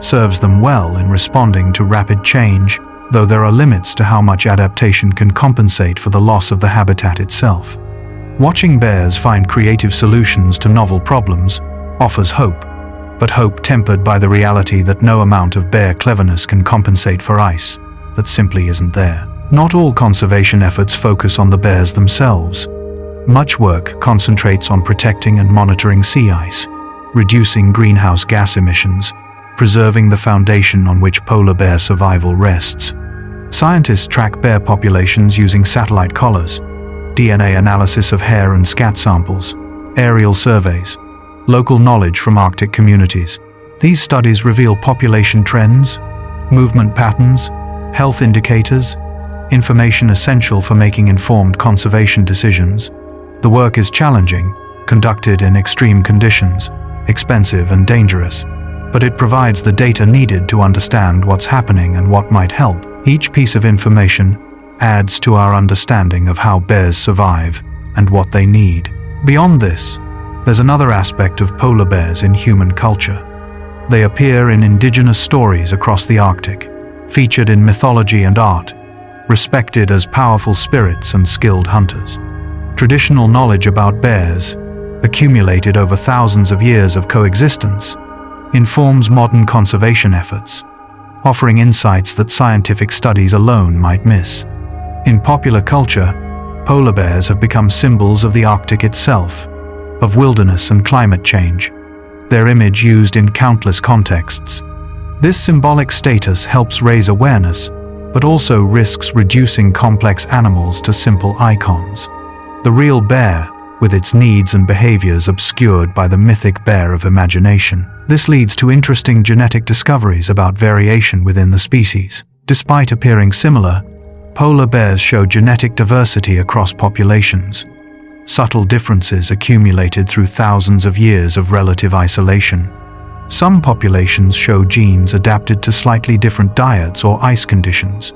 serves them well in responding to rapid change, though there are limits to how much adaptation can compensate for the loss of the habitat itself. Watching bears find creative solutions to novel problems offers hope, but hope tempered by the reality that no amount of bear cleverness can compensate for ice that simply isn't there. Not all conservation efforts focus on the bears themselves. Much work concentrates on protecting and monitoring sea ice, reducing greenhouse gas emissions, preserving the foundation on which polar bear survival rests. Scientists track bear populations using satellite collars, DNA analysis of hair and scat samples, aerial surveys, local knowledge from Arctic communities. These studies reveal population trends, movement patterns, health indicators, information essential for making informed conservation decisions. The work is challenging, conducted in extreme conditions, expensive and dangerous, but it provides the data needed to understand what's happening and what might help. Each piece of information adds to our understanding of how bears survive and what they need. Beyond this, there's another aspect of polar bears in human culture. They appear in indigenous stories across the Arctic, featured in mythology and art, respected as powerful spirits and skilled hunters. Traditional knowledge about bears, accumulated over thousands of years of coexistence, informs modern conservation efforts, offering insights that scientific studies alone might miss. In popular culture, polar bears have become symbols of the Arctic itself, of wilderness and climate change, their image used in countless contexts. This symbolic status helps raise awareness, but also risks reducing complex animals to simple icons. The real bear, with its needs and behaviors obscured by the mythic bear of imagination. This leads to interesting genetic discoveries about variation within the species. Despite appearing similar, polar bears show genetic diversity across populations. Subtle differences accumulated through thousands of years of relative isolation. Some populations show genes adapted to slightly different diets or ice conditions,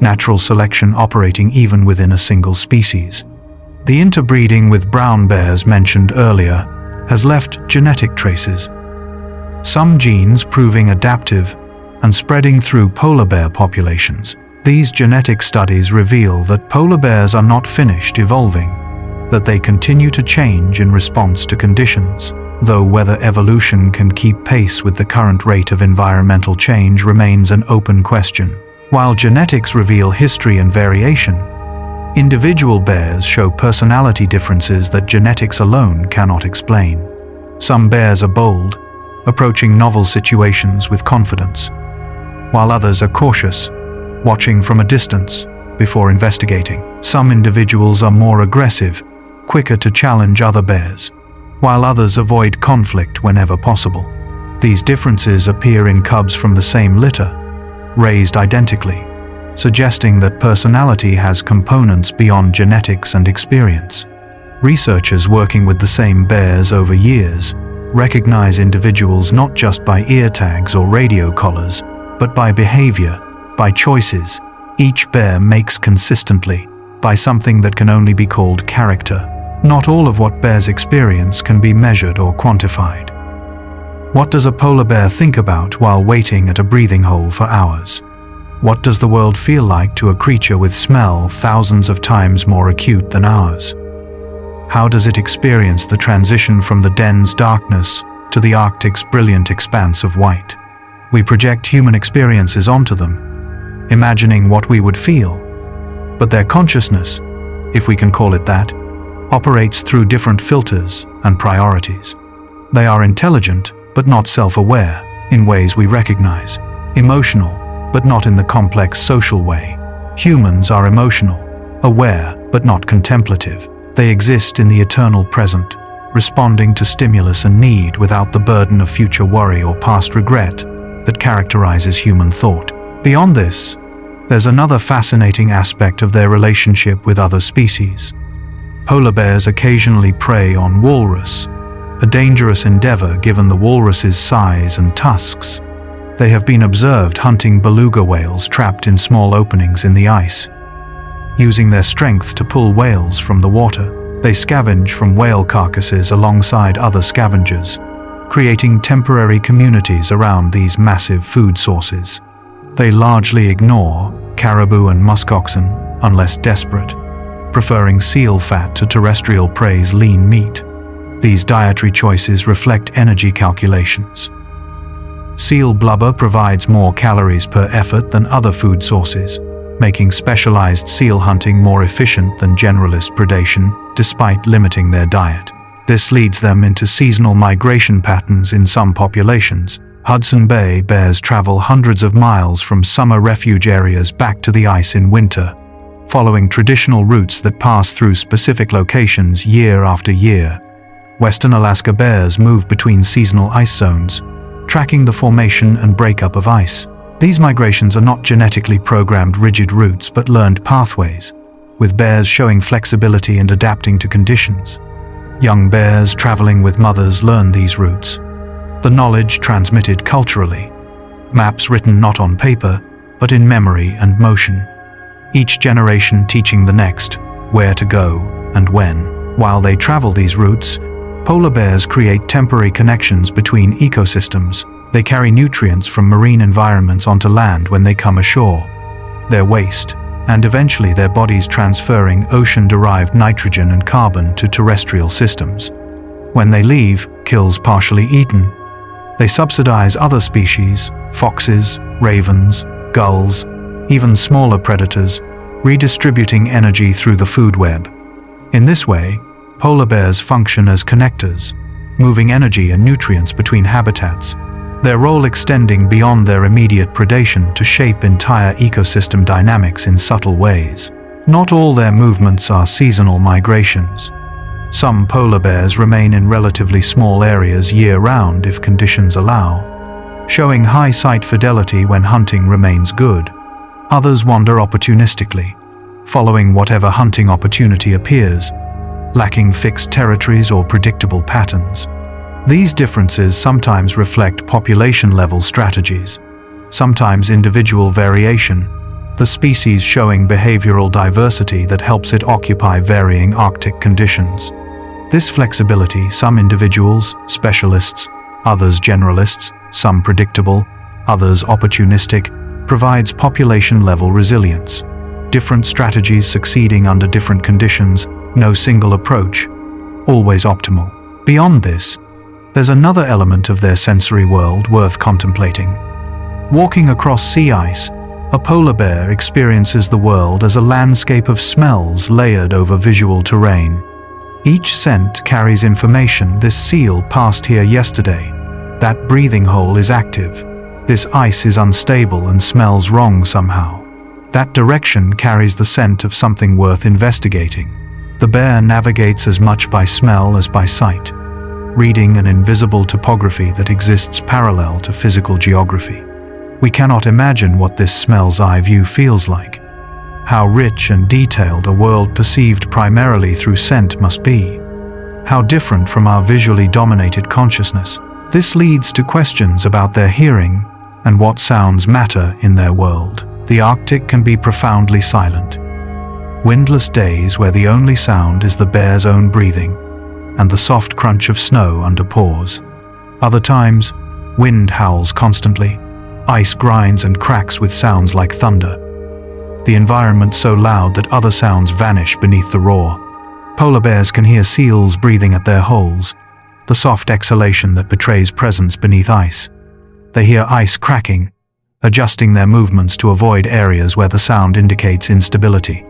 natural selection operating even within a single species. The interbreeding with brown bears mentioned earlier has left genetic traces, some genes proving adaptive and spreading through polar bear populations. These genetic studies reveal that polar bears are not finished evolving, that they continue to change in response to conditions, though whether evolution can keep pace with the current rate of environmental change remains an open question. While genetics reveal history and variation, individual bears show personality differences that genetics alone cannot explain. Some bears are bold, approaching novel situations with confidence, while others are cautious, watching from a distance before investigating. Some individuals are more aggressive, quicker to challenge other bears, while others avoid conflict whenever possible. These differences appear in cubs from the same litter, raised identically, suggesting that personality has components beyond genetics and experience. Researchers working with the same bears over years recognize individuals not just by ear tags or radio collars, but by behavior, by choices each bear makes consistently, by something that can only be called character. Not all of what bears experience can be measured or quantified. What does a polar bear think about while waiting at a breathing hole for hours? What does the world feel like to a creature with smell thousands of times more acute than ours? How does it experience the transition from the den's darkness to the Arctic's brilliant expanse of white? We project human experiences onto them, imagining what we would feel. But their consciousness, if we can call it that, operates through different filters and priorities. They are intelligent, but not self-aware, in ways we recognize, emotional, but not in the complex social way. Humans are emotional, aware, but not contemplative. They exist in the eternal present, responding to stimulus and need without the burden of future worry or past regret that characterizes human thought. Beyond this, there's another fascinating aspect of their relationship with other species. Polar bears occasionally prey on walrus, a dangerous endeavor given the walrus's size and tusks. They have been observed hunting beluga whales trapped in small openings in the ice. Using their strength to pull whales from the water, they scavenge from whale carcasses alongside other scavengers, creating temporary communities around these massive food sources. They largely ignore caribou and muskoxen unless desperate, preferring seal fat to terrestrial prey's lean meat. These dietary choices reflect energy calculations. Seal blubber provides more calories per effort than other food sources, making specialized seal hunting more efficient than generalist predation, despite limiting their diet. This leads them into seasonal migration patterns in some populations. Hudson Bay bears travel hundreds of miles from summer refuge areas back to the ice in winter, following traditional routes that pass through specific locations year after year. Western Alaska bears move between seasonal ice zones, tracking the formation and breakup of ice. These migrations are not genetically programmed rigid routes but learned pathways, with bears showing flexibility and adapting to conditions. Young bears traveling with mothers learn these routes. The knowledge transmitted culturally, maps written not on paper, but in memory and motion. Each generation teaching the next where to go and when. While they travel these routes, polar bears create temporary connections between ecosystems. They carry nutrients from marine environments onto land when they come ashore. Their waste, and eventually their bodies transferring ocean-derived nitrogen and carbon to terrestrial systems. When they leave, kills partially eaten, they subsidize other species, foxes, ravens, gulls, even smaller predators, redistributing energy through the food web. In this way, polar bears function as connectors, moving energy and nutrients between habitats, their role extending beyond their immediate predation to shape entire ecosystem dynamics in subtle ways. Not all their movements are seasonal migrations. Some polar bears remain in relatively small areas year-round if conditions allow, showing high site fidelity when hunting remains good. Others wander opportunistically, following whatever hunting opportunity appears, lacking fixed territories or predictable patterns. These differences sometimes reflect population-level strategies, sometimes individual variation, the species showing behavioral diversity that helps it occupy varying Arctic conditions. This flexibility, some individuals, specialists, others generalists, some predictable, others opportunistic, provides population-level resilience. Different strategies succeeding under different conditions, no single approach, always optimal. Beyond this, there's another element of their sensory world worth contemplating. Walking across sea ice, a polar bear experiences the world as a landscape of smells layered over visual terrain. Each scent carries information: this seal passed here yesterday, That breathing hole is active. This ice is unstable and smells wrong somehow. That direction carries the scent of something worth investigating. The bear navigates as much by smell as by sight, reading an invisible topography that exists parallel to physical geography. We cannot imagine what this smell's eye view feels like. How rich and detailed a world perceived primarily through scent must be. How different from our visually dominated consciousness. This leads to questions about their hearing and what sounds matter in their world. The Arctic can be profoundly silent. Windless days where the only sound is the bear's own breathing and the soft crunch of snow under paws. Other times, wind howls constantly, ice grinds and cracks with sounds like thunder. The environment so loud that other sounds vanish beneath the roar. Polar bears can hear seals breathing at their holes, the soft exhalation that betrays presence beneath ice. They hear ice cracking, adjusting their movements to avoid areas where the sound indicates instability.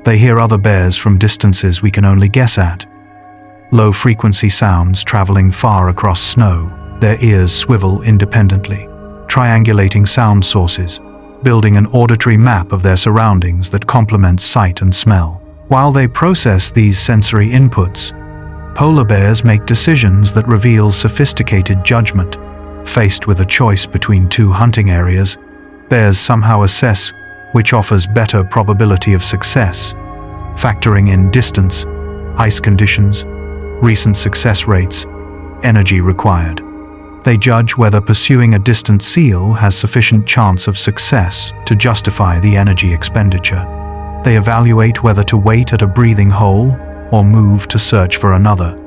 They hear other bears from distances we can only guess at. Low-frequency sounds traveling far across snow. Their ears swivel independently, triangulating sound sources, building an auditory map of their surroundings that complements sight and smell. While they process these sensory inputs, polar bears make decisions that reveal sophisticated judgment. Faced with a choice between two hunting areas, bears somehow assess which offers better probability of success, factoring in distance, ice conditions, recent success rates, energy required. They judge whether pursuing a distant seal has sufficient chance of success to justify the energy expenditure. They evaluate whether to wait at a breathing hole or move to search for another.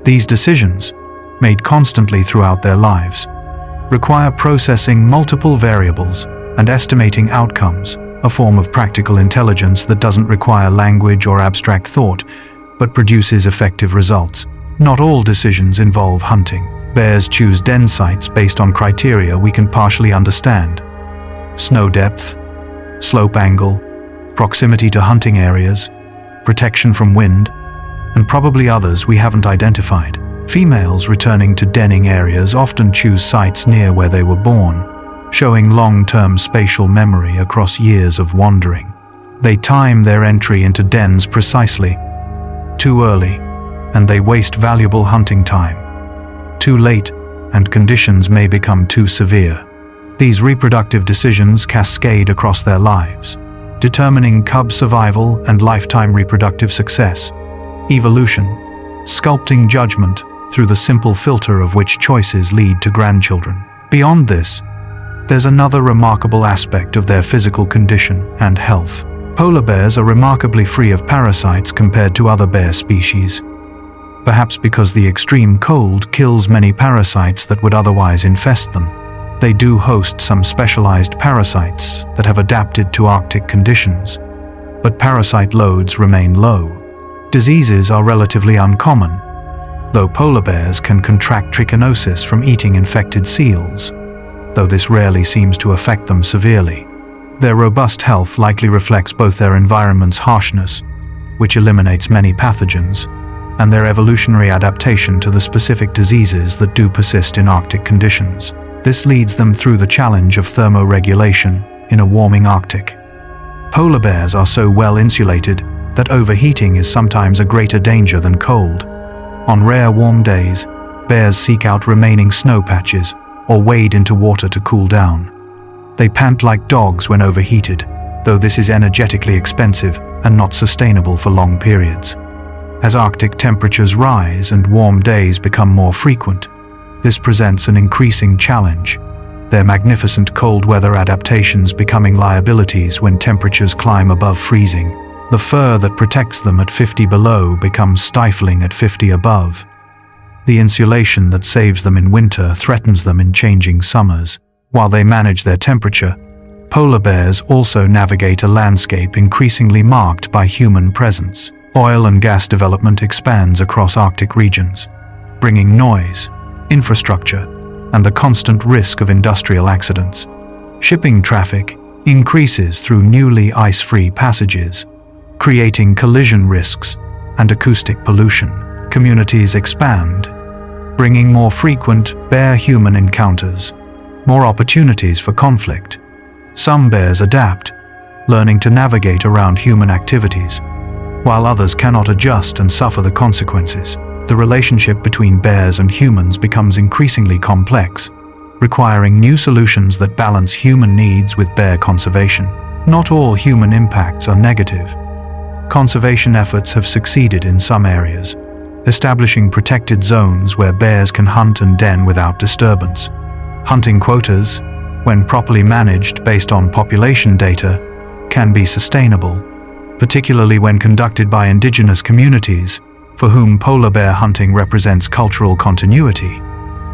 These decisions, made constantly throughout their lives, require processing multiple variables and estimating outcomes, a form of practical intelligence that doesn't require language or abstract thought, but produces effective results. Not all decisions involve hunting. Bears choose den sites based on criteria we can partially understand. Snow depth, slope angle, proximity to hunting areas, protection from wind, and probably others we haven't identified. Females returning to denning areas often choose sites near where they were born, showing long-term spatial memory across years of wandering. They time their entry into dens precisely. Too early, and they waste valuable hunting time. Too late, and conditions may become too severe. These reproductive decisions cascade across their lives, determining cub survival and lifetime reproductive success. Evolution, sculpting judgment through the simple filter of which choices lead to grandchildren. Beyond this, there's another remarkable aspect of their physical condition and health. Polar bears are remarkably free of parasites compared to other bear species. Perhaps because the extreme cold kills many parasites that would otherwise infest them. They do host some specialized parasites that have adapted to Arctic conditions, but parasite loads remain low. Diseases are relatively uncommon, though polar bears can contract trichinosis from eating infected seals, though this rarely seems to affect them severely. Their robust health likely reflects both their environment's harshness, which eliminates many pathogens, and their evolutionary adaptation to the specific diseases that do persist in Arctic conditions. This leads them through the challenge of thermoregulation in a warming Arctic. Polar bears are so well insulated that overheating is sometimes a greater danger than cold. On rare warm days, bears seek out remaining snow patches or wade into water to cool down. They pant like dogs when overheated, though this is energetically expensive and not sustainable for long periods. As Arctic temperatures rise and warm days become more frequent, this presents an increasing challenge, their magnificent cold weather adaptations becoming liabilities when temperatures climb above freezing. The fur that protects them at 50 below becomes stifling at 50 above. The insulation that saves them in winter threatens them in changing summers. While they manage their temperature, polar bears also navigate a landscape increasingly marked by human presence. Oil and gas development expands across Arctic regions, bringing noise, infrastructure, and the constant risk of industrial accidents. Shipping traffic increases through newly ice-free passages, creating collision risks and acoustic pollution. Communities expand, bringing more frequent bear-human encounters, more opportunities for conflict. Some bears adapt, learning to navigate around human activities, while others cannot adjust and suffer the consequences. The relationship between bears and humans becomes increasingly complex, requiring new solutions that balance human needs with bear conservation. Not all human impacts are negative. Conservation efforts have succeeded in some areas, establishing protected zones where bears can hunt and den without disturbance. Hunting quotas, when properly managed based on population data, can be sustainable, particularly when conducted by indigenous communities for whom polar bear hunting represents cultural continuity.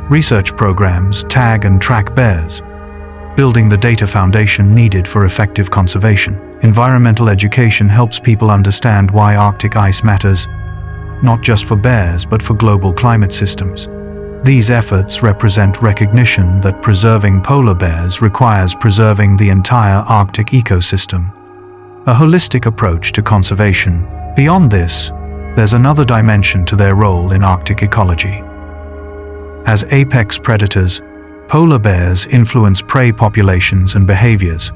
Research programs tag and track bears, building the data foundation needed for effective conservation. Environmental education helps people understand why Arctic ice matters, not just for bears but for global climate systems. These efforts represent recognition that preserving polar bears requires preserving the entire Arctic ecosystem, a holistic approach to conservation. Beyond this, there's another dimension to their role in Arctic ecology. As apex predators, polar bears influence prey populations and behaviors.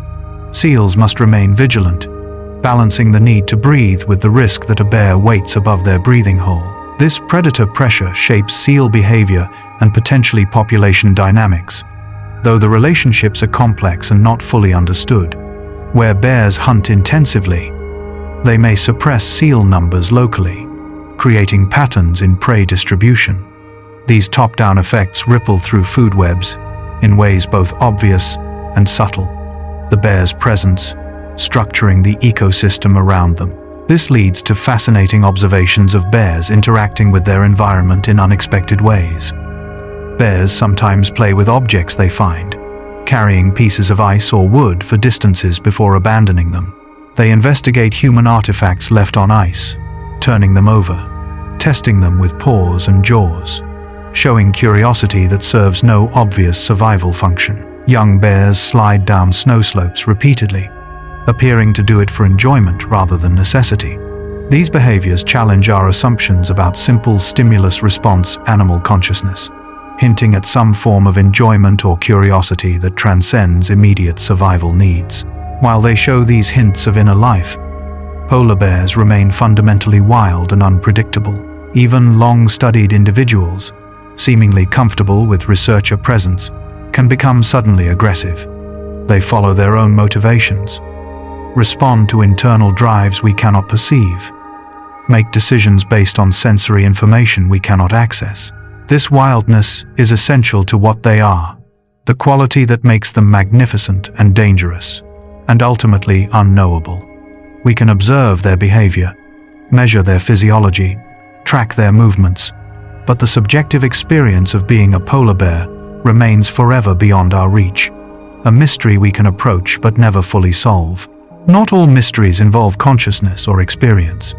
Seals must remain vigilant, balancing the need to breathe with the risk that a bear waits above their breathing hole. This predator pressure shapes seal behavior and potentially population dynamics, though the relationships are complex and not fully understood. Where bears hunt intensively, they may suppress seal numbers locally, creating patterns in prey distribution. These top-down effects ripple through food webs in ways both obvious and subtle, the bear's presence structuring the ecosystem around them. This leads to fascinating observations of bears interacting with their environment in unexpected ways. Bears sometimes play with objects they find, carrying pieces of ice or wood for distances before abandoning them. They investigate human artifacts left on ice, turning them over, testing them with paws and jaws, showing curiosity that serves no obvious survival function. Young bears slide down snow slopes repeatedly, appearing to do it for enjoyment rather than necessity. These behaviors challenge our assumptions about simple stimulus-response animal consciousness, hinting at some form of enjoyment or curiosity that transcends immediate survival needs. While they show these hints of inner life, polar bears remain fundamentally wild and unpredictable. Even long-studied individuals, seemingly comfortable with researcher presence, can become suddenly aggressive. They follow their own motivations, respond to internal drives we cannot perceive, make decisions based on sensory information we cannot access. This wildness is essential to what they are, the quality that makes them magnificent and dangerous, and ultimately unknowable. We can observe their behavior, measure their physiology, track their movements, but the subjective experience of being a polar bear remains forever beyond our reach, a mystery we can approach but never fully solve. Not all mysteries involve consciousness or experience.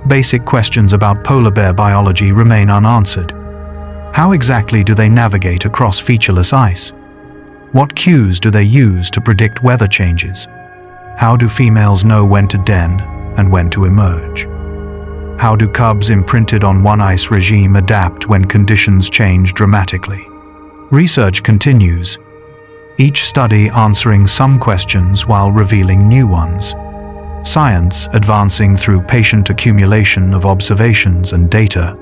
Basic questions about polar bear biology remain unanswered. How exactly do they navigate across featureless ice? What cues do they use to predict weather changes? How do females know when to den and when to emerge? How do cubs imprinted on one ice regime adapt when conditions change dramatically? Research continues, each study answering some questions while revealing new ones. Science advancing through patient accumulation of observations and data.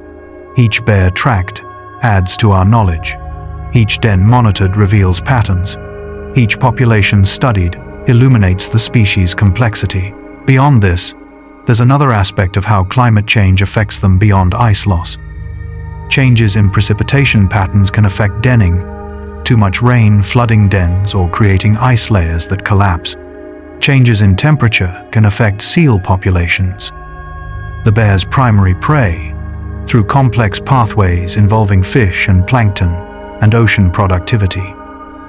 Each bear tracked adds to our knowledge. Each den monitored reveals patterns. Each population studied illuminates the species' complexity. Beyond this, there's another aspect of how climate change affects them beyond ice loss. Changes in precipitation patterns can affect denning, too much rain flooding dens or creating ice layers that collapse. Changes in temperature can affect seal populations, the bear's primary prey, through complex pathways involving fish and plankton and ocean productivity.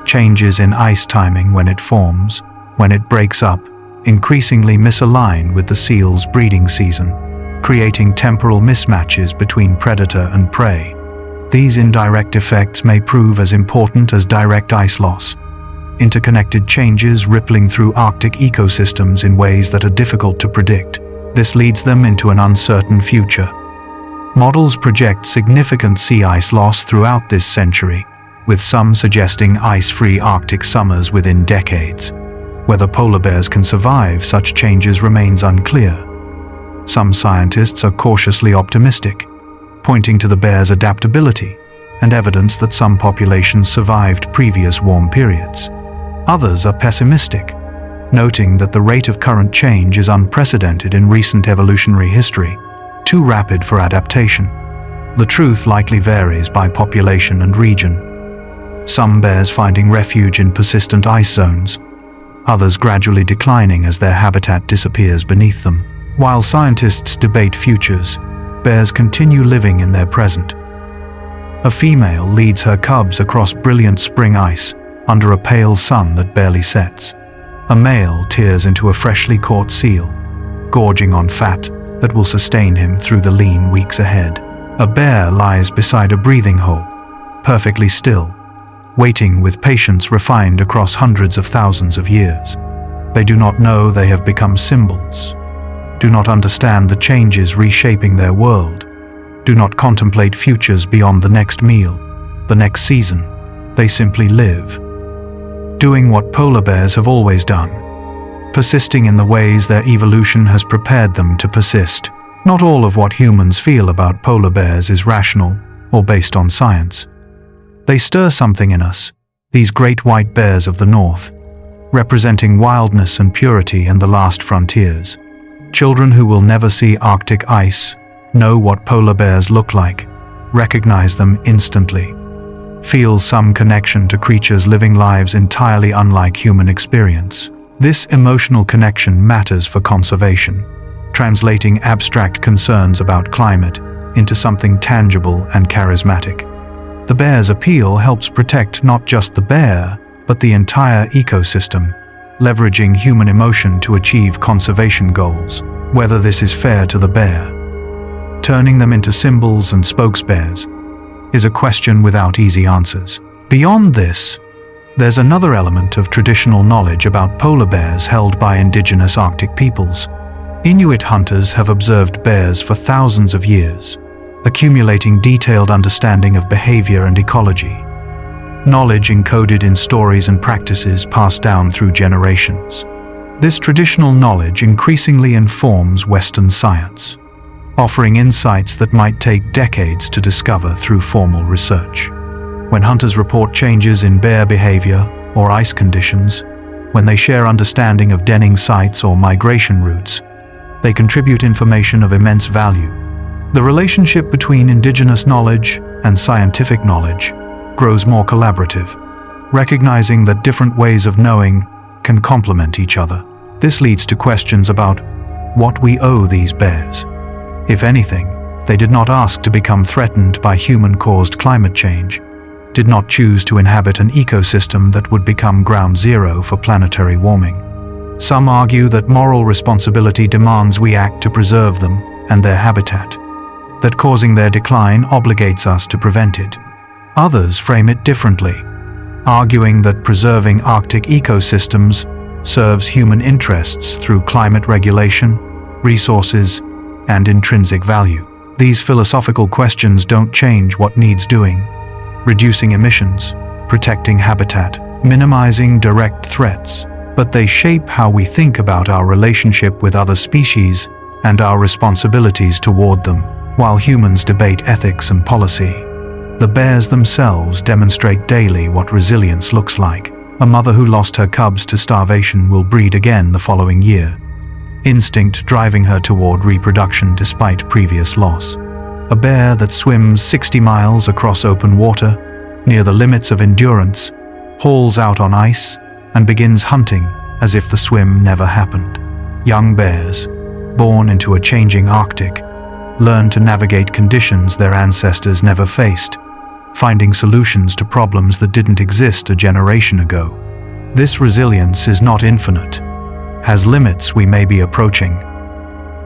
Changes in ice timing when it forms, when it breaks up, increasingly misalign with the seal's breeding season, creating temporal mismatches between predator and prey. These indirect effects may prove as important as direct ice loss. Interconnected changes rippling through Arctic ecosystems in ways that are difficult to predict. This leads them into an uncertain future, Models project significant sea ice loss throughout this century, with some suggesting ice-free Arctic summers within decades. Whether polar bears can survive such changes remains unclear. Some scientists are cautiously optimistic, pointing to the bears' adaptability and evidence that some populations survived previous warm periods. Others are pessimistic, noting that the rate of current change is unprecedented in recent evolutionary history, too rapid for adaptation. The truth likely varies by population and region. Some bears finding refuge in persistent ice zones, others gradually declining as their habitat disappears beneath them. While scientists debate futures, bears continue living in their present. A female leads her cubs across brilliant spring ice under a pale sun that barely sets. A male tears into a freshly caught seal, gorging on fat that will sustain him through the lean weeks ahead. A bear lies beside a breathing hole, perfectly still, waiting with patience refined across hundreds of thousands of years. They do not know they have become symbols, do not understand the changes reshaping their world, do not contemplate futures beyond the next meal, the next season. They simply live, doing what polar bears have always done, persisting in the ways their evolution has prepared them to persist. Not all of what humans feel about polar bears is rational or based on science. They stir something in us, these great white bears of the north, representing wildness and purity and the last frontiers. Children who will never see Arctic ice know what polar bears look like, recognize them instantly, feel some connection to creatures living lives entirely unlike human experience. This emotional connection matters for conservation, translating abstract concerns about climate into something tangible and charismatic. The bear's appeal helps protect not just the bear, but the entire ecosystem, leveraging human emotion to achieve conservation goals. Whether this is fair to the bear, turning them into symbols and spokesbears, is a question without easy answers. Beyond this, there's another element of traditional knowledge about polar bears held by indigenous Arctic peoples. Inuit hunters have observed bears for thousands of years, accumulating detailed understanding of behavior and ecology. Knowledge encoded in stories and practices passed down through generations. This traditional knowledge increasingly informs Western science, offering insights that might take decades to discover through formal research. When hunters report changes in bear behavior or ice conditions, when they share understanding of denning sites or migration routes, they contribute information of immense value. The relationship between indigenous knowledge and scientific knowledge grows more collaborative, recognizing that different ways of knowing can complement each other. This leads to questions about what we owe these bears. If anything, they did not ask to become threatened by human-caused climate change, did not choose to inhabit an ecosystem that would become ground zero for planetary warming. Some argue that moral responsibility demands we act to preserve them and their habitat, that causing their decline obligates us to prevent it. Others frame it differently, arguing that preserving Arctic ecosystems serves human interests through climate regulation, resources, and intrinsic value. These philosophical questions don't change what needs doing: reducing emissions, protecting habitat, minimizing direct threats, but they shape how we think about our relationship with other species and our responsibilities toward them. While humans debate ethics and policy, the bears themselves demonstrate daily what resilience looks like. A mother who lost her cubs to starvation will breed again the following year, instinct driving her toward reproduction despite previous loss. A bear that swims 60 miles across open water, near the limits of endurance, hauls out on ice and begins hunting as if the swim never happened. Young bears, born into a changing Arctic, learn to navigate conditions their ancestors never faced, finding solutions to problems that didn't exist a generation ago. This resilience is not infinite, has limits we may be approaching,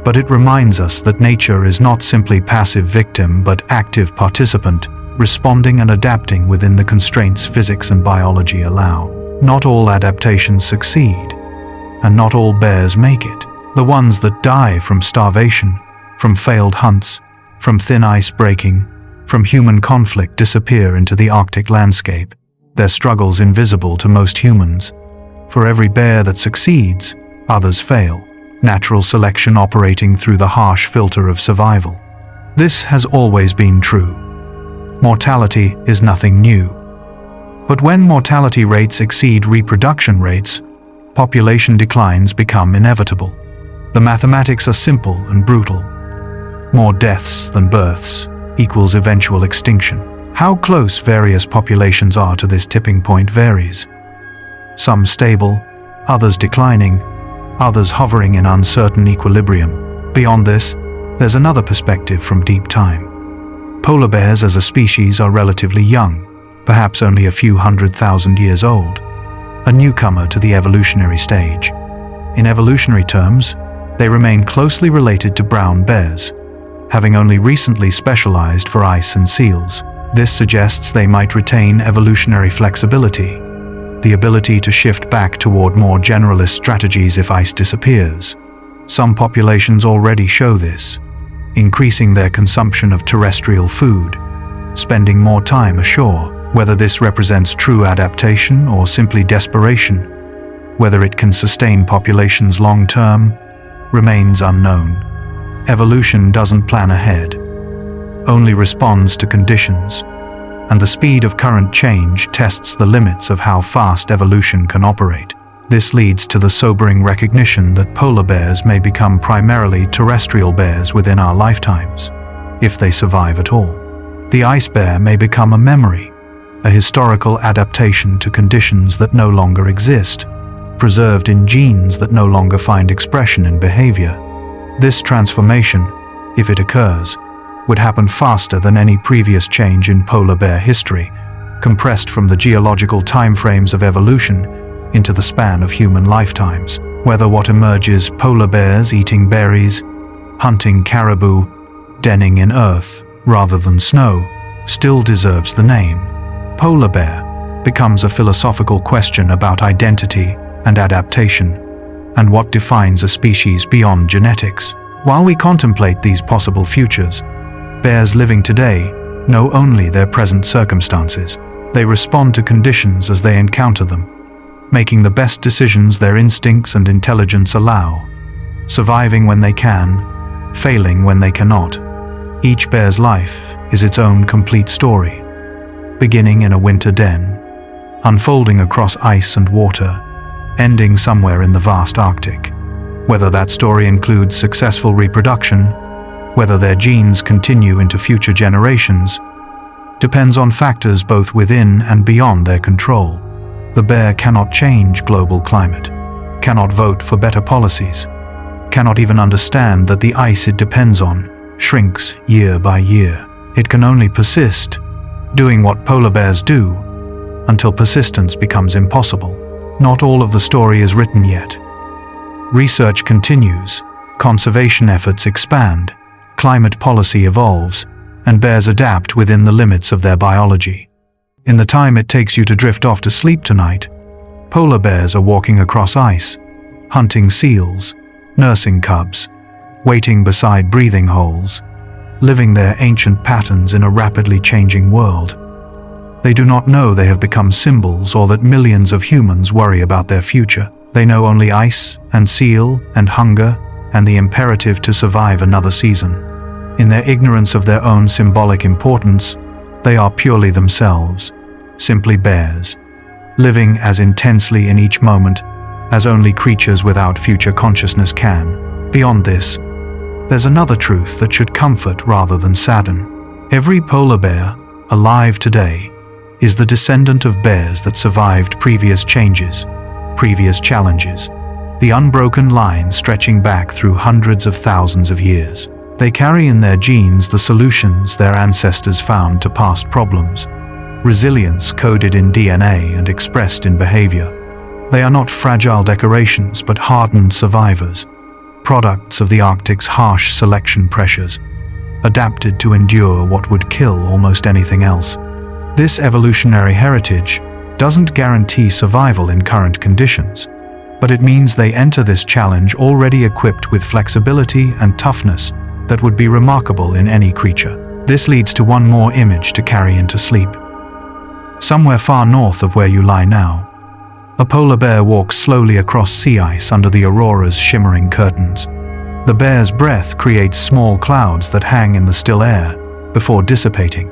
but it reminds us that nature is not simply passive victim but active participant, responding and adapting within the constraints physics and biology allow. Not all adaptations succeed, and not all bears make it. The ones that die from starvation, from failed hunts, from thin ice breaking, from human conflict disappear into the Arctic landscape, their struggles invisible to most humans. For every bear that succeeds, others fail, natural selection operating through the harsh filter of survival. This has always been true. Mortality is nothing new. But when mortality rates exceed reproduction rates, population declines become inevitable. The mathematics are simple and brutal. More deaths than births equals eventual extinction. How close various populations are to this tipping point varies. Some stable, others declining, others hovering in uncertain equilibrium. Beyond this, there's another perspective from deep time. Polar bears as a species are relatively young, perhaps only a few 100,000 years old, a newcomer to the evolutionary stage. In evolutionary terms, they remain closely related to brown bears, having only recently specialized for ice and seals. This suggests they might retain evolutionary flexibility, the ability to shift back toward more generalist strategies if ice disappears. Some populations already show this, increasing their consumption of terrestrial food, spending more time ashore. Whether this represents true adaptation or simply desperation, whether it can sustain populations long-term, remains unknown. Evolution doesn't plan ahead, only responds to conditions, and the speed of current change tests the limits of how fast evolution can operate. This leads to the sobering recognition that polar bears may become primarily terrestrial bears within our lifetimes, if they survive at all. The ice bear may become a memory, a historical adaptation to conditions that no longer exist, preserved in genes that no longer find expression in behavior. This transformation, if it occurs, would happen faster than any previous change in polar bear history, compressed from the geological timeframes of evolution into the span of human lifetimes. Whether what emerges, polar bears eating berries, hunting caribou, denning in earth rather than snow, still deserves the name. Polar bear becomes a philosophical question about identity and adaptation, and what defines a species beyond genetics. While we contemplate these possible futures, bears living today know only their present circumstances. They respond to conditions as they encounter them, making the best decisions their instincts and intelligence allow, surviving when they can, failing when they cannot. Each bear's life is its own complete story, beginning in a winter den, unfolding across ice and water, ending somewhere in the vast Arctic. Whether that story includes successful reproduction, whether their genes continue into future generations, depends on factors both within and beyond their control. The bear cannot change global climate, cannot vote for better policies, cannot even understand that the ice it depends on shrinks year by year. It can only persist, doing what polar bears do, until persistence becomes impossible. Not all of the story is written yet. Research continues, conservation efforts expand, climate policy evolves, and bears adapt within the limits of their biology. In the time it takes you to drift off to sleep tonight, polar bears are walking across ice, hunting seals, nursing cubs, waiting beside breathing holes, living their ancient patterns in a rapidly changing world. They do not know they have become symbols or that millions of humans worry about their future. They know only ice and seal and hunger and the imperative to survive another season. In their ignorance of their own symbolic importance, they are purely themselves, simply bears, living as intensely in each moment as only creatures without future consciousness can. Beyond this, there's another truth that should comfort rather than sadden. Every polar bear alive today is the descendant of bears that survived previous changes, previous challenges, the unbroken line stretching back through hundreds of thousands of years. They carry in their genes the solutions their ancestors found to past problems, resilience coded in DNA and expressed in behavior. They are not fragile decorations but hardened survivors, products of the Arctic's harsh selection pressures, adapted to endure what would kill almost anything else. This evolutionary heritage doesn't guarantee survival in current conditions, but it means they enter this challenge already equipped with flexibility and toughness that would be remarkable in any creature. This leads to one more image to carry into sleep. Somewhere far north of where you lie now, a polar bear walks slowly across sea ice under the aurora's shimmering curtains. The bear's breath creates small clouds that hang in the still air before dissipating.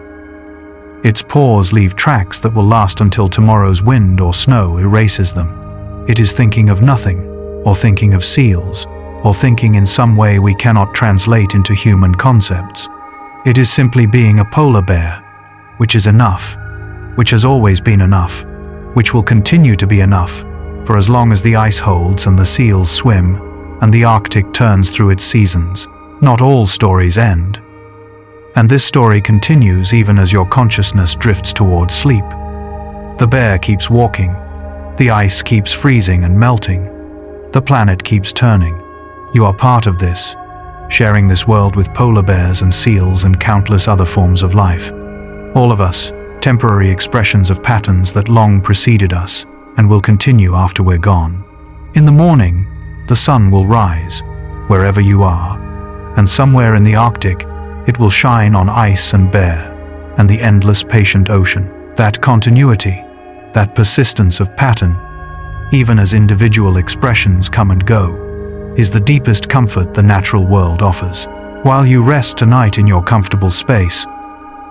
Its paws leave tracks that will last until tomorrow's wind or snow erases them. It is thinking of nothing, or thinking of seals, or thinking in some way we cannot translate into human concepts. It is simply being a polar bear, which is enough, which has always been enough, which will continue to be enough, for as long as the ice holds and the seals swim, and the Arctic turns through its seasons. Not all stories end. And this story continues even as your consciousness drifts towards sleep. The bear keeps walking. The ice keeps freezing and melting. The planet keeps turning. You are part of this, sharing this world with polar bears and seals and countless other forms of life. All of us, temporary expressions of patterns that long preceded us and will continue after we're gone. In the morning, the sun will rise, wherever you are, and somewhere in the Arctic, it will shine on ice and bear, and the endless patient ocean. That continuity, that persistence of pattern, even as individual expressions come and go, is the deepest comfort the natural world offers. While you rest tonight in your comfortable space,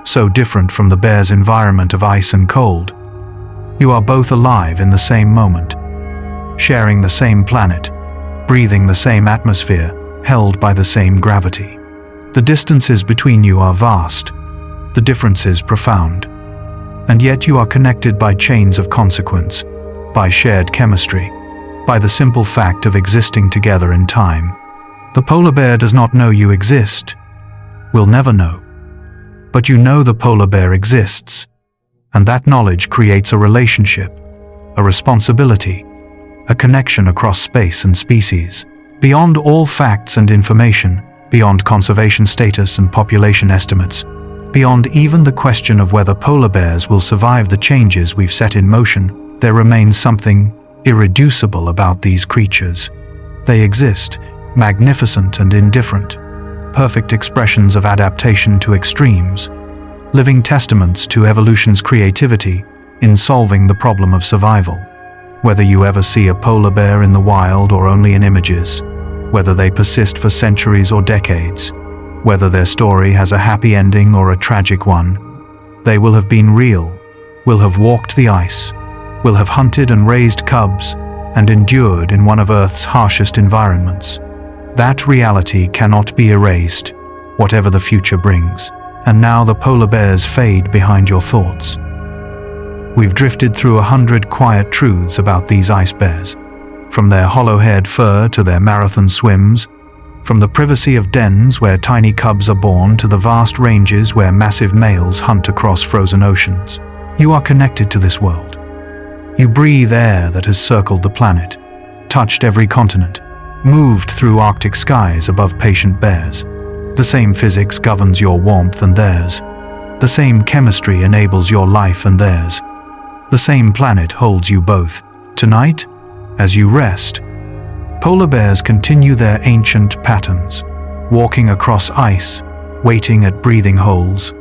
so different from the bear's environment of ice and cold, you are both alive in the same moment, sharing the same planet, breathing the same atmosphere, held by the same gravity. The distances between you are vast, the differences profound, and yet you are connected by chains of consequence, by shared chemistry, by the simple fact of existing together in time. The polar bear does not know you exist, will never know, but you know the polar bear exists, and that knowledge creates a relationship, a responsibility, a connection across space and species. Beyond all facts and information, beyond conservation status and population estimates, beyond even the question of whether polar bears will survive the changes we've set in motion, there remains something irreducible about these creatures. They exist, magnificent and indifferent, perfect expressions of adaptation to extremes, living testaments to evolution's creativity in solving the problem of survival. Whether you ever see a polar bear in the wild or only in images, whether they persist for centuries or decades, whether their story has a happy ending or a tragic one, they will have been real, will have walked the ice, will have hunted and raised cubs, and endured in one of Earth's harshest environments. That reality cannot be erased, whatever the future brings. And now the polar bears fade behind your thoughts. We've drifted through 100 quiet truths about these ice bears, from their hollow-haired fur to their marathon swims, from the privacy of dens where tiny cubs are born to the vast ranges where massive males hunt across frozen oceans. You are connected to this world. You breathe air that has circled the planet, touched every continent, moved through Arctic skies above patient bears. The same physics governs your warmth and theirs. The same chemistry enables your life and theirs. The same planet holds you both. Tonight, as you rest, polar bears continue their ancient patterns, walking across ice, waiting at breathing holes,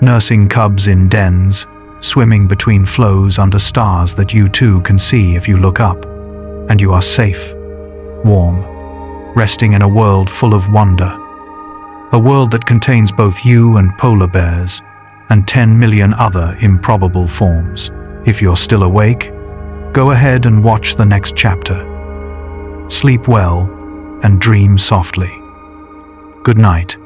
nursing cubs in dens, swimming between floes under stars that you too can see if you look up. And you are safe, warm, resting in a world full of wonder. A world that contains both you and polar bears, and 10 million other improbable forms. If you're still awake, go ahead and watch the next chapter. Sleep well and dream softly. Good night.